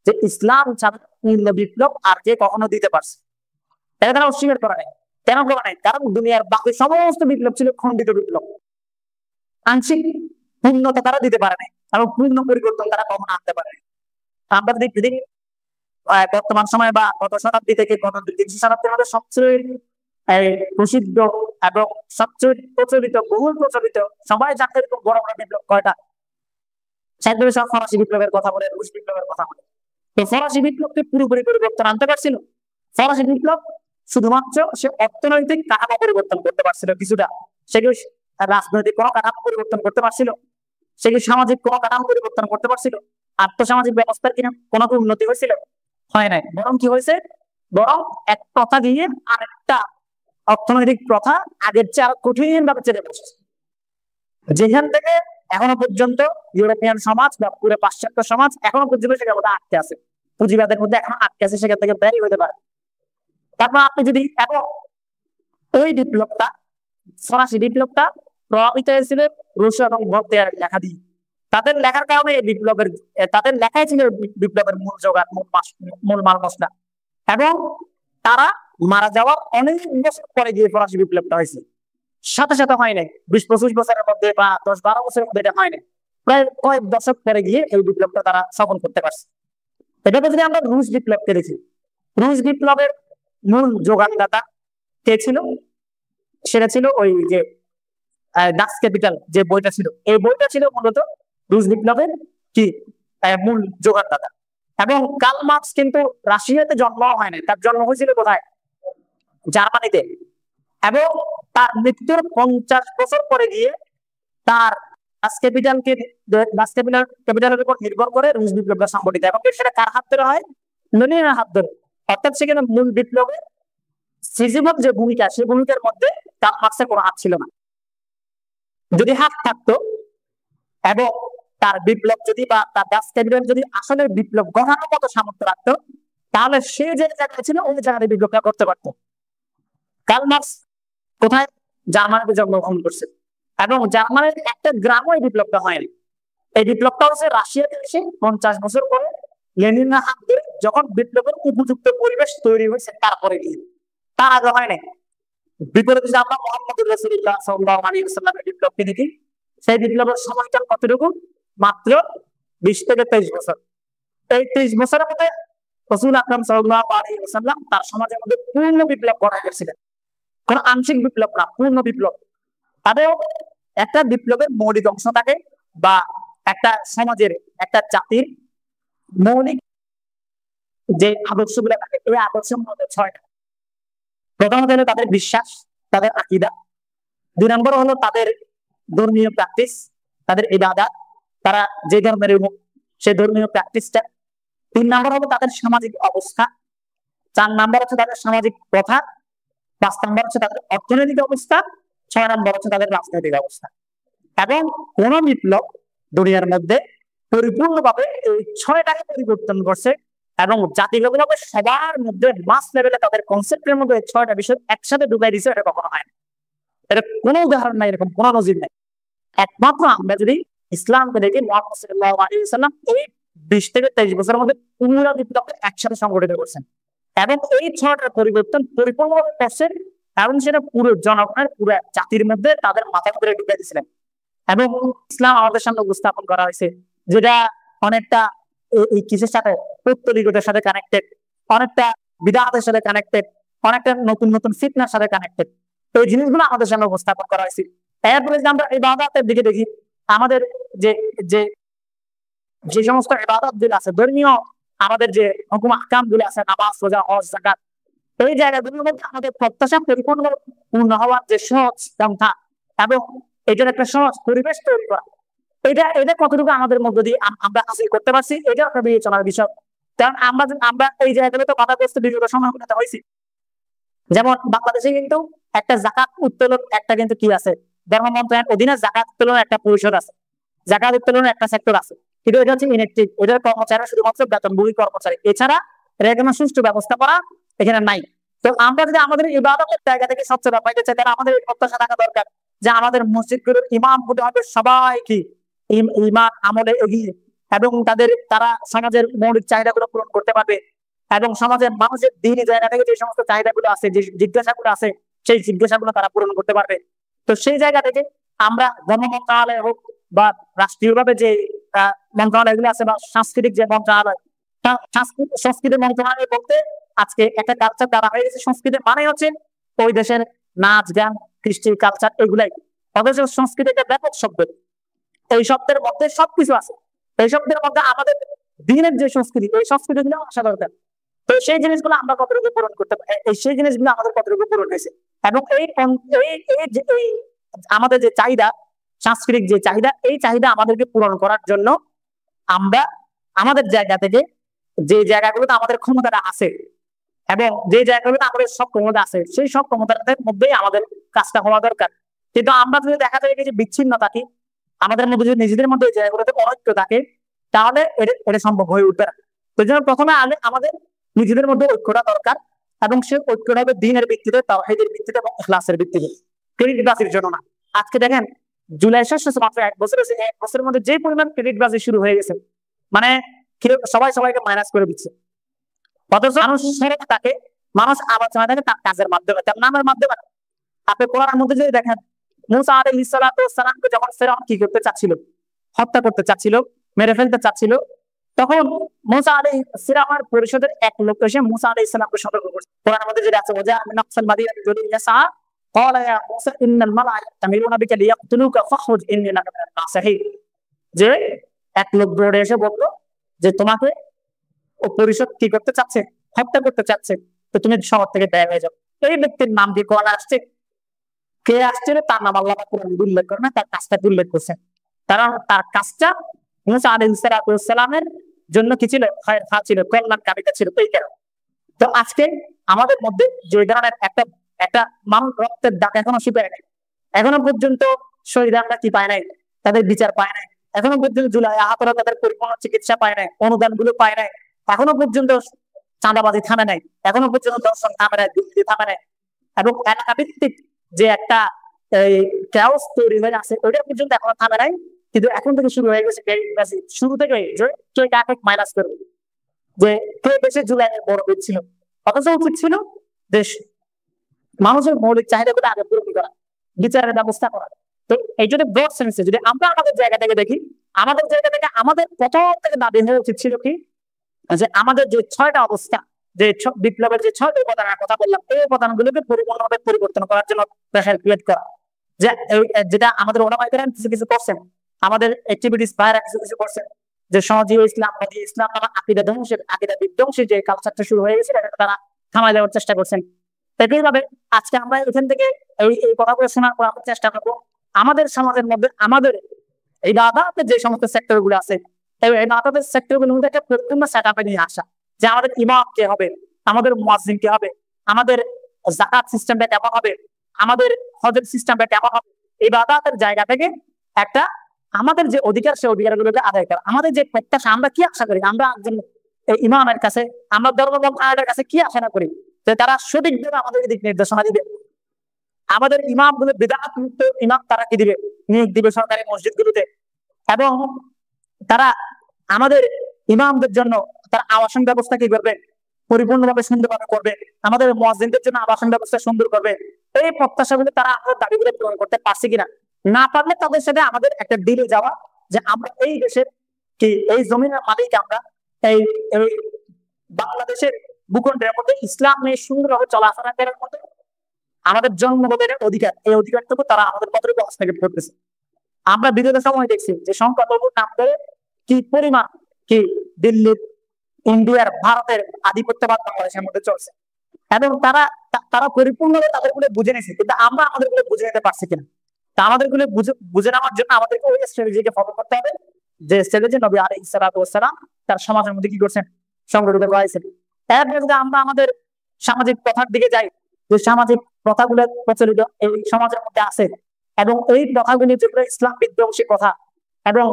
Speaker 1: যে ইসলাম ছাড়া পূর্ণ বিপ্লব আর কে কখনো দিতে পারছে, এটা তারা অস্বীকার করে নাই। কেন করে নাই? কারণ দুনিয়ার বাকি সমস্ত বিপ্লব ছিল খণ্ডিত বিপ্লব, আংশিক পূর্ণতা তারা দিতে পারে নাই, এবং পূর্ণ পরিবর্তন তারা কখনো আনতে পারে নাই। আমরা যদি বর্তমান সময় বা গত শতাব্দী থেকে গত 300 শতাব্দীর মধ্যে সবচেয়ে প্রসিদ্ধ এবং সবচেয়ে প্রচলিত, বহুল প্রচলিত, সবাই জানতে বড় বড় বিপ্লব কয়টা, সব ফরাসি বিপ্লবের কথা বলে, রুশ বিপ্লবের কথা বলে। তো ফরাসি বিপ্লবকে পুরোপুরি পরিবর্তন আনতে পারছিল। ফরাসি বিপ্লব শুধুমাত্র সে অর্থনৈতিক কাঠামো পরিবর্তন করতে পারছিল কিছুটা, সেগুলো রাজনৈতিক কোনো কাঠামো পরিবর্তন করতে পারছিল, সেগুলো সামাজিক কোনো কাঠামো পরিবর্তন করতে পারছিল, আর্থসামাজিক ব্যবস্থার কিনা কোনো উন্নতি হয়েছিল? হয় নাই। বরং কি হয়েছে, বরং এক প্রথা দিয়ে আরেকটা অর্থনৈতিক প্রথা আগের চেয়ে আরো কঠিন ভাবে চেপে বসেছে, যেখান থেকে এখনো পর্যন্ত ইউরোপিয়ান সমাজ বা পুরো পাশ্চাত্য সমাজ এখনো পর্যন্ত সেখানে মধ্যে আটকে আছে, পুঁজিবাদের মধ্যে এখনো আটকে আছে, সেখান থেকে বেরিয়ে হতে পারে। তারপর আপনি যদি এখন ওই বিপ্লবটা, ফরাসি বিপ্লবটা প্রভাবিত হয়েছিল রুশ এবং ভক্তের লেখা দিয়ে, তাদের লেখার কারণে এই বিপ্লবের, তাদের লেখাই ছিল বিপ্লবের মূল জোগাড়, মূল মাল মশলা, এবং তারা মারা যাওয়ার অনেক বছর পরে গিয়ে ফরাসি বিপ্লবটা হয়েছে, সাথে সাথে হয় নাই, 20-25 বছরের মধ্যে বা 10-12 বছরের মধ্যে এটা হয় নাই, প্রায় কয়েক দশক পরে গিয়ে এই বিপ্লবটা তারা সফল করতে পারছে। এটাকে যদি আমরা রুশ বিপ্লবকে দেখি, রুশ বিপ্লবের মূল যোগানদাতা কে ছিল? সেটা ছিল ওই যে ডাচ ক্যাপিটাল যে বইটা ছিল, এই বইটা ছিল মূলত রুশ বিপ্লবের কি মূল যোগানদাতা। এবং কার্ল মার্কস কিন্তু রাশিয়াতে জন্ম হয় নাই, তার জন্ম হয়েছিল কোথায়? জার্মানিতে। এবং তার মৃত্যুর 50 বছর পরে গিয়ে তার ডাচ ক্যাপিটালের উপর নির্ভর করে রুশ বিপ্লবটা সংগঠিত, এবং সেটা কার হাত ধরে হয়? লেনিনের হাত ধরে। অর্থাৎ সেখানে মূল বিপ্লবে সিজিমত যে ভূমিকা, সেই ভূমিকার মধ্যে কার্ল মার্কসের কোনো হাত ছিল না। যদি হাত থাকতো এবং তার বিপ্লব যদি বা তার ডাচ ক্যাপিটাল যদি আসলে বিপ্লব গড়ানোর মতো সামর্থ্য রাখতো, তাহলে সে যে জায়গায় ছিল ওই জায়গায় বিপ্লবটা করতে পারতো। কার্ল মার্কস কোথায়? জার্মানিতে জন্মগ্রহণ করছে। এবং জার্মানির একটা গ্রামও এই বিপ্লবটা হয়নি। এই বিপ্লবটা হচ্ছে রাশিয়াতে এসে 50 বছর পরে লেনিনের হাত ধরে যখন বিপ্লবের উপযুক্ত পরিবেশ তৈরি হয়েছে তারপরে গিয়ে, তার আগে হয় নাই। বিপরীতে যে আমরা মোহাম্মদ রাসূলুল্লাহ সাল্লাল্লাহু আলাইহি ওয়াসাল্লামের বিপ্লবকে দেখি, সেই বিপ্লবের সময়টা কতটুকু? মাত্র 20 থেকে 23 বছর। এই 23 বছরের মধ্যে রাসূল আকরাম সাল্লাল্লাহু আলাইহি ওয়াসাল্লাম তার সমাজের মধ্যে পূর্ণ বিপ্লব ঘটাই গেছিলেন। কোন আংশিক বিপ্লব না, পূর্ণ বিপ্লব। তাদের একটা বিপ্লবের মৌলিক অংশ থাকে, বা একটা সমাজের, একটা জাতির মৌলিক যে আদর্শগুলো থাকে, ওই আদর্শের মধ্যে 6টা। প্রথমত হলো তাদের বিশ্বাস, তাদের আকীদা। 2 নম্বর হলো তাদের ধর্মীয় প্র্যাকটিস, তাদের ইবাদত, তারা যে ধর্মের সেই ধর্মীয় প্র্যাকটিসটা। 3 নম্বর হলো তাদের সামাজিক অবস্থা। 4 নম্বর হচ্ছে তাদের সামাজিক প্রথা। 5 নম্বর হচ্ছে তাদের অর্থনৈতিক অবস্থা। 6 নম্বর হচ্ছে তাদের রাজনৈতিক অবস্থা। এবং কোন বিপ্লব দুনিয়ার মধ্যে পরিপূর্ণভাবে এই 6টাকে পরিবর্তন করছে, এবং জাতিগুলোকে সবার মধ্যে মাস লেভেলে তাদের কনসেপ্টের মধ্যে 6টা বিষয় একসাথে ঢুকাই দিচ্ছে, এটা কখনো হয় না। এটা কোনো উদাহরণ নাই, এরকম কোনো নজির নাই। একমাত্র আমরা যদি ইসলামকে দেখি, মুহাম্মদ সাল্লাল্লাহু আলাইহি ওয়াসাল্লাম এই 20 থেকে 23 বছরের মধ্যে পুরো বিপ্লবকে একসাথে সংগঠিত করছেন, এবং এই 6টার পরিবর্তন পরিপূর্ণভাবে করছেন, এবং সেটা পুরো জনগণের, পুরো জাতির মধ্যে তাদের মাথায় করে ঢুকে দিয়েছিলেন। এবং ইসলাম আমাদের সামনে উপস্থাপন করা হয়েছে, যেটা অনেকটা এই কিসের সাথে, পৌত্তলিকতার সাথে কানেক্টেড, অনেকটা বিদআতের সাথে কানেক্টেড, অনেকটা নতুন নতুন ফিতনার সাথে কানেক্টেড। এই জিনিসগুলো আমাদের সামনে উপস্থাপন করা হয়েছে। এরপরে যদি আমরা ইবাদতের দিকে দেখি, আমাদের যে যে যে সমস্ত ইবাদত গুলো আছে, ধর্মীয় আমাদের যে হুকুম আহকাম গুলো আছে, নামাজ, রোজা, হজ, যাকাত, এই জায়গাগুলোর মধ্যে আমাদের প্রত্যাশা পূর্ণ হওয়ার যে সহজ পন্থা এবং এটার একটা সহজ পরিবেশ তৈরি করা, এটা কতটুকু আমাদের মধ্য দিয়ে আমরা হাসিল করতে পারছি, এটা একটা বিবেচনার বিষয়। কারণ আমরা এই জায়গাগুলোতে বাধাগ্রস্ত বিভিন্ন সম্ভাবনা হয়েছি। যেমন বাংলাদেশে কিন্তু একটা জাকাত উত্তোলন একটা কিন্তু কি আছে, ধর্ম মন্ত্রণালয়ের অধীনে জাকাত উত্তোলন একটা পরিষদ আছে, জাকাত উত্তোলনের একটা সেক্টর আছে, কিন্তু এটা হচ্ছে ইনএক্টিভ। ওইটার কর্মচারী শুধুমাত্র বেতনভোগী কর্মচারী, এছাড়া এর কোনো সুষ্ঠু ব্যবস্থা করা এখানে নাই। তো আমরা যদি আমাদের ইবাদতের জায়গা থেকে স্বচ্ছতা পাইতে চাই, তাহলে আমাদের প্রত্যাশা থাকা দরকার যে আমাদের মসজিদগুলোর ইমাম হতে হবে সবাই কি ইমান আমলে এগিয়ে, এবং তারা সমাজের মৌলিক চাহিদাগুলো পূরণ করতে পারবে, এবং সমাজের মানুষের দিনই জায়গা থেকে যে সমস্ত চাহিদাগুলো আছে, যে জিজ্ঞাসাগুলো আছে, সেই জিজ্ঞাসাগুলো তারা পূরণ করতে পারবে। তো সেই জায়গা থেকে আমরা ধর্ম মন্ত্রণালয় হোক, বা রাষ্ট্রীয়ভাবে যে মন্ত্রণালয়গুলো আছে, বা সাংস্কৃতিক যে মন্ত্রণালয়, সংস্কৃতি মন্ত্রণালয় বলতে আজকে একটা কালচার দ্বারা হয়ে গেছে। সংস্কৃতি মানে হচ্ছে ওই দেশের নাচ, গান, কৃষ্টি, কালচার, এগুলাই ওদের সংস্কৃতি, একটা ব্যাপক শব্দ। এই শব্দের মধ্যে সবকিছু আছে। এই শব্দের মধ্যে আমাদের দিনের যে সংস্কৃতি, ওই সংস্কৃতিগুলো আসা দরকার। তো সেই জিনিসগুলো আমরা কতটুকু পূরণ করতে পারি, সেই জিনিসগুলো আমাদের কতটুকু পূরণ হয়েছে। এবং এই আমাদের যে চাহিদা, সাংস্কৃতিক যে চাহিদা, এই চাহিদা আমাদেরকে পূরণ করার জন্য আমরা আমাদের জায়গা থেকে যে জায়গাগুলোতে আমাদের ক্ষমতাটা আছে, এবং যে জায়গাগুলোতে আমাদের সব ক্ষমতা আছে, সেই সব ক্ষমতার মধ্যেই আমাদের কাজটা হওয়া দরকার। কিন্তু আমরা যদি দেখা যায় যে বিচ্ছিন্নতা কি, আমাদের মধ্যে যদি নিজেদের মধ্যে এই জায়গাগুলোতে অনৈক্য থাকে, তাহলে এটা সম্ভব হয়ে উঠবে না। তো জন্য প্রথমে আমাদের নিজেদের মধ্যে ঐক্যটা দরকার, এবং সে ঐক্যটা হবে দ্বীনের ভিত্তিতে, তাওহীদের ভিত্তিতে এবং ইখলাসের ভিত্তিতে, ক্রেডিটবাজির জন্য না। আজকে দেখেন জুলাই শেষ মাত্র 1 বছর হয়েছে, 1 বছরের মধ্যে যে পরিমাণ ক্রেডিটবাজি শুরু হয়ে গেছে, মানে সবাই সবাইকে মাইনাস করে দিচ্ছে। অথচ মানুষ তাকে মানুষ আলোচনা থাকে তার কাজের মাধ্যমে, তার নামের মাধ্যমে। আপনি কোরআনের মধ্যে যদি দেখেন, মুসা আলাইহিস সালাতু ওয়াস সালামকে যখন ফিরআউন কি করতে চাচ্ছিল, হত্যা করতে চাচ্ছিল, মেরে ফেলতে চাচ্ছিল, তখন মুসা আলাইহিস ফিরআউনের পরিষদের এক লোক এসে মুসা আলাইহিস সালামকে সতর্ক করছে। কোরআনের মধ্যে যেটা আছে, ওয়া মিন আকসাল মাদিনাতি ইয়াসা ক্বালা ইয়া মুসা ইন্নাল মালা'a ইয়াতামিরুনা বিকা লিয়াকতুলুকা ফাখরুজ ইন্নী লাকা মিনান নাসিহিন। যে এক লোক দৌড়ে এসে বলল যে তোমাকে ও পরিষদ কি করতে চাচ্ছে, হত্যা করতে চাচ্ছে, তো তুমি শহর থেকে বের হয়ে যাও। এই ব্যক্তির নাম দিয়ে কোরআন আসছে, কে আসছিল তার নাম আল্লাহ কোরআনে উল্লেখ করে না, তার কাজটা উল্লেখ করছেন। কারণ তার কাজটা মুসা আলাইহিস সালামের জন্য কি ছিল, ছিল, কল্যাণকামিতা ছিল। এই কারণে তো আজকে আমাদের মধ্যে যে ধরনের একটা মানুষ রক্তের দাগ এখনো শুকায় নাই, এখনো পর্যন্ত শহীদরা কি পায় নাই, তাদের বিচার পায় নাই, এখনো পর্যন্ত জুলাই আহতরা তাদের পরিপূর্ণ চিকিৎসা পায় নাই, অনুদান গুলো পায় নাই, এখনো পর্যন্ত চাঁদাবাজি থামে নাই, এখনো পর্যন্ত দর্শন থামে নাই, দুর্নীতি থামে নাই, এবং এলাকা ভিত্তিক যে একটা chaos তৈরি হয়ে আছে ওইটা পর্যন্ত এখনো থামে নাই, কিন্তু এখন থেকে শুরু হয়ে গেছে শুরু থেকে যে কে কাকে মাইনাস করবে, যে কে দেশে জুলাইয়ের বড় বীর ছিল, অথচ উচিত ছিল দেশ মানুষের মৌলিক চাহিদাগুলো আগে পূরণ করা, বিচারের ব্যবস্থা করা। তো এই যদি ব্রড সেন্সে যদি আমরা আমাদের জায়গা থেকে দেখি, আমাদের জায়গা থেকে আমাদের প্রথম থেকে দাবি হওয়া উচিত ছিল কি, যে আমাদের যে 6টা অবস্থা, যে বিপ্লবের যে 6টি উপাদানের কথা বললাম, এই উপাদানগুলোকে পরিপূর্ণভাবে পরিবর্তন করার জন্য প্রেশার ক্রিয়েট করা, যে যেটা আমাদের ওলামায়ে কেরাম কিছু কিছু করছেন, আমাদের অ্যাক্টিভিটিস বাইরে কিছু কিছু করছেন, যে সহজীব ইসলাম ইসলাম নামক আকীদা ধ্বংসের আকীদা বিধ্বংসী যে কালচারটা শুরু হয়ে গেছে এটা তারা থামাই দেওয়ার চেষ্টা করছেন। একইভাবে আজকে আমরা এখান থেকে এই কথাগুলো শোনার পর আমরা চেষ্টা করবো আমাদের সমাজের মধ্যে আমাদের এই ইবাদতের যে সমস্ত সেক্টর গুলো আছে, এই ইবাদতের সেক্টর গুলোর মধ্যে একটা পরিপূর্ণ সেট আপে নিয়ে আসা, যে আমাদের ইমাম কে হবে, আমাদের মুয়াজ্জিন কে হবে, আমাদের যাকাত সিস্টেমটা কেমন হবে, আমাদের হজের সিস্টেমটা কেমন হবে, ইবাদতের জায়গা থেকে একটা আমাদের যে অধিকার সেই অধিকারগুলোকে আদায় করা, আমাদের যে প্রত্যাশা আমরা কি আশা করি, আমরা একজন ইমামের কাছে, আমরা ধর্মগ্রন্থের কাছে কি আশা করি, যে তারা সঠিকভাবে আমাদের দিক নির্দেশনা দিবে। আমাদের ইমাম গুলো বিদআত মুক্ত ইমাম তারা কি দিবে, নিয়োগ দিবে সরকারি মসজিদ গুলোতে, এবং তারা আমাদের ইমামদের জন্য তারা আবাসন ব্যবস্থা কি করবে, পরিপূর্ণভাবে সুন্দরভাবে করবে, আমাদের মুয়াজ্জিনদের জন্য আবাসন ব্যবস্থা সুন্দর করবে। এই প্রত্যাশাগুলো তারা আমাদের দাবিগুলো পূরণ করতে পারছে কিনা, না পারলে তাদের সাথে আমাদের একটা ডিলে যাওয়া, যে আমরা এই দেশের কি এই জমিনের মালিক, আমরা এই বাংলাদেশের ভূখণ্ডের মধ্যে ইসলাম নিয়ে সুন্দরভাবে চলাফেরা করার মতো আমাদের জন্মগতের অধিকার, এই অধিকারটুকু তারা আমাদের কতটুকু হস্তক্ষেপ করতেছে। আমরা বিগত সময় দেখছি যে সংখ্যালঘু নাম করে কি পরিমাণ কি দিল্লির, ইন্ডিয়ার, ভারতের আধিপত্যবাদ বাংলাদেশের মধ্যে চলছে, এবং তারা পরিপূর্ণভাবে তাদের গুলো বুঝে নিয়েছে, কিন্তু আমরা আমাদের গুলো বুঝে নিতে পারছি কিনা। তা আমাদের গুলো বুঝে নেওয়ার জন্য আমাদেরকে ওই স্ট্র্যাটেজিকে ফলো করতে হবে, যে স্ট্র্যাটেজি নবী আলাইহিস সালাতু ওয়াস সালাম তার সমাজের মধ্যে কি করছেন, সংগঠিত করেছেন। এরপরে যদি আমরা আমাদের সামাজিক প্রথার দিকে যাই, যে সামাজিক প্রথাগুলো প্রচলিত এই সমাজের মধ্যে আছে, এবং এই প্রথাগুলি যেগুলো ইসলাম বিধ্বংসী প্রথা, এবং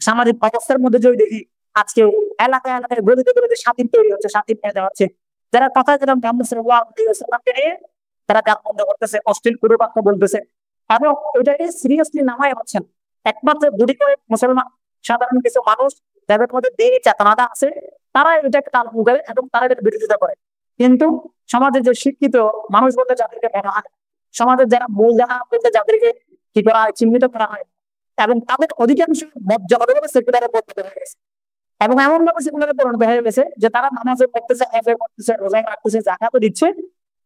Speaker 1: সামাজিক অবস্থার মধ্যে যদি দেখি আজকে এলাকায় এলাকায় গলিতে গলিতে স্বাধীন তৈরি হচ্ছে, স্বাধীন নিয়ে দেওয়া হচ্ছে, যারা কথা যেরকম মোহাম্মদ সাল্লাল্লাহু আলাইহি ওয়াসাল্লামকে নিয়ে তারা গান বন্ধ করতেছে, অশ্লীল কুরুবাক্য বলতেছে, এবং এটাকে সিরিয়াসলি নামায় হচ্ছেন একমাত্র দুটি করে মুসলমান সাধারণ কিছু মানুষ যাদের মধ্যে দিনী চেতনাটা আছে, তারা এটাকে তাল মুগায় এবং তারা এটার বিরোধিতা করে। কিন্তু সমাজের যে শিক্ষিত মানুষ বলতে যাদেরকে বলা হয়, সমাজের যারা মূল জানা বলতে যাদেরকে কি করা হয়, চিহ্নিত করা হয়, এবং তাদের অধিকাংশ জগৎভাবে সেকুলারে পরিণত হয়ে গেছে, এবং এমন ভাবে সেকুলারে পরিণত হয়ে গেছে যে তারা নামাজে পড়তেছে, হজে করতেছে, রোজা রাখতেছে, যাকাতও দিচ্ছে,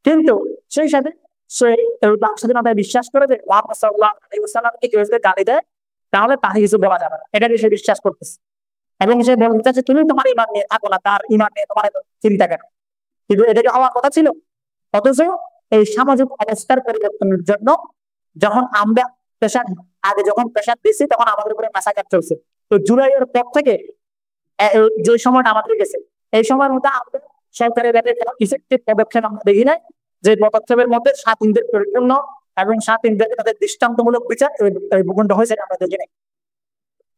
Speaker 1: কিন্তু সেই সাথে সেই বাক স্বাধীনতায় বিশ্বাস করে যে মুহাম্মদ সাল্লাল্লাহু আলাইহি ওয়াসাল্লামকে কেউ যদি গালি দেয় তাহলে তাকে কিছু দেওয়া যাবে না, এটা সে বিশ্বাস করতেছে, এবং সে বলতে চাচ্ছে তুমি তোমার ইমান নিয়ে থাকো না, তার ইমান নিয়ে তোমার চিন্তা কেন। কিন্তু এটাকে হওয়ার কথা ছিল। অথচ এই সামাজিক অবস্থার পরিবর্তনের জন্য যখন আমরা আগে যখন প্রেশার দিচ্ছি তখন আমাদের উপরে ম্যাসাকার চলছে। তো জুলাইয়ের পর থেকে যে সময়টা আমাদের গেছে, এই সময়ের মধ্যে আমরা সরকারের কোনো ইফেক্টিভ পদক্ষেপ আমরা দেখি নাই, যে পদক্ষেপের মধ্যে 7 দিনের পরিপূর্ণ এবং 7 দিনের তাদের দৃষ্টান্তমূলক বিচার এই ভূখণ্ড হয়েছে আমরা দেখি নাই।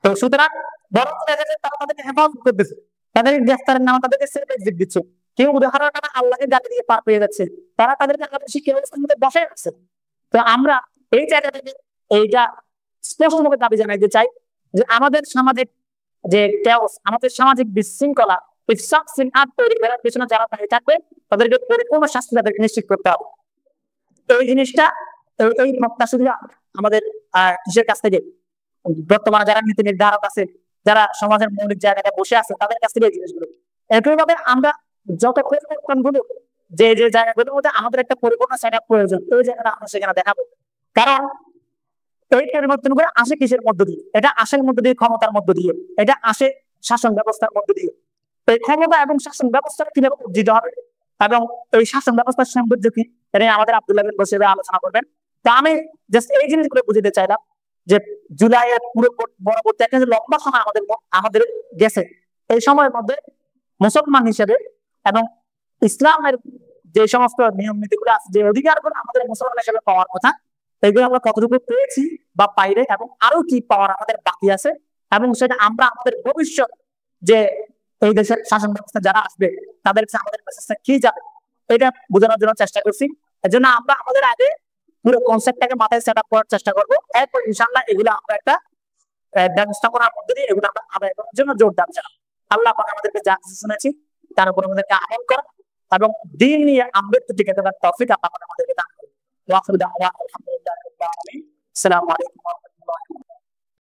Speaker 1: তো সুতরাং বরং দেখা যায় তারা তাদেরকে হেফাজত করতেছে, তাদের গ্রেফতারের নামে তাদেরকে সেলিব্রেট দিচ্ছে, কেউ উদাহরণ নামে আল্লাহকে গালি দিয়ে পার পেয়ে যাচ্ছে, তারা তাদেরকে আল্লাহ শিক্ষা ব্যবস্থার মধ্যে বসে রাখছে। তো আমরা এই জায়গা থেকে এইটা স্পষ্টভাবে দাবি জানাইতে চাই যে আমাদের সামাজিক যে chaos, আমাদের সামাজিক বিশৃঙ্খলা তৈরি করার পেছনে যারা দায়ী থাকবে তাদেরকে পরিপূর্ণ শাস্তি তাদেরকে নিশ্চিত করতে হবে। এই জিনিসটা এই প্রত্যাশা আমাদের কিসের কাছ থেকে, বর্তমানে যারা নীতি নির্ধারক আছে, যারা সমাজের মৌলিক জায়গাটা বসে আছে তাদের কাছ থেকে এই জিনিসগুলো একইভাবে আমরা যত পরিবর্তনগুলো যে যে জায়গাগুলোর মধ্যে আমাদের একটা পরিপূর্ণ সেট আপ প্রয়োজন, ওই জায়গাটা আমরা সেখানে দেখাবো। কারণ এই পরিবর্তনগুলো আসে কিসের মধ্য দিয়ে, এটা আসে মধ্য দিয়ে ক্ষমতার মধ্য দিয়ে, এটা আসে শাসন ব্যবস্থার মধ্য দিয়ে। এই ক্ষমতা এবং শাসন ব্যবস্থা কিভাবে অর্জিত হবে এবং এই শাসন ব্যবস্থার সৌন্দর্য কি, এটা আমাদের আব্দুল্লাহ বিন বশীর আলোচনা করবেন। তো আমি জাস্ট এই জিনিসগুলো বুঝতে চাইলাম যে জুলাইয়ের পুরো পরবর্তী একটা লম্বা সময় আমাদের গেছে, এই সময়ের মধ্যে মুসলমান হিসেবে এবং ইসলামের যে সমস্ত নিয়ম নীতিগুলো আছে, যে অধিকারগুলো আমাদের মুসলমান হিসেবে পাওয়ার কথা, এগুলো আমরা কতটুকু পেয়েছি বা পাইলে, এবং আরো কি পাওয়ার আমাদের বাকি আছে, এবং সেটা আমরা আমাদের ভবিষ্যৎ যে এই দেশের শাসন ব্যবস্থা যারা আসবে তাদের কাছে আমাদের মেসেজটা কি যাবে এটা বোঝানোর জন্য চেষ্টা করছি। এর জন্য আমরা আমাদের আগে পুরো কনসেপ্টটাকে মাথায় সেট আপ করার চেষ্টা করবো। এরপর ইনশাআল্লাহ এগুলো আমরা একটা ব্যবস্থাপনার মধ্যে দিয়ে এগুলো আমরা আদায় করার জন্য জোরদার চালাবো। আল্লাহ পাক আমাদেরকে যা কিছু শুনেছি তার উপর আমাদেরকে আমল করা এবং দিন নিয়ে আমৃত্যু টিকে থাকার তৌফিক আল্লাহ পাক আমাদেরকে দান করুন। ওয়া আখিরু দাওয়ানা আলহামদুলিল্লাহি রাব্বিল আলামিন। আসসালামু আলাইকুম।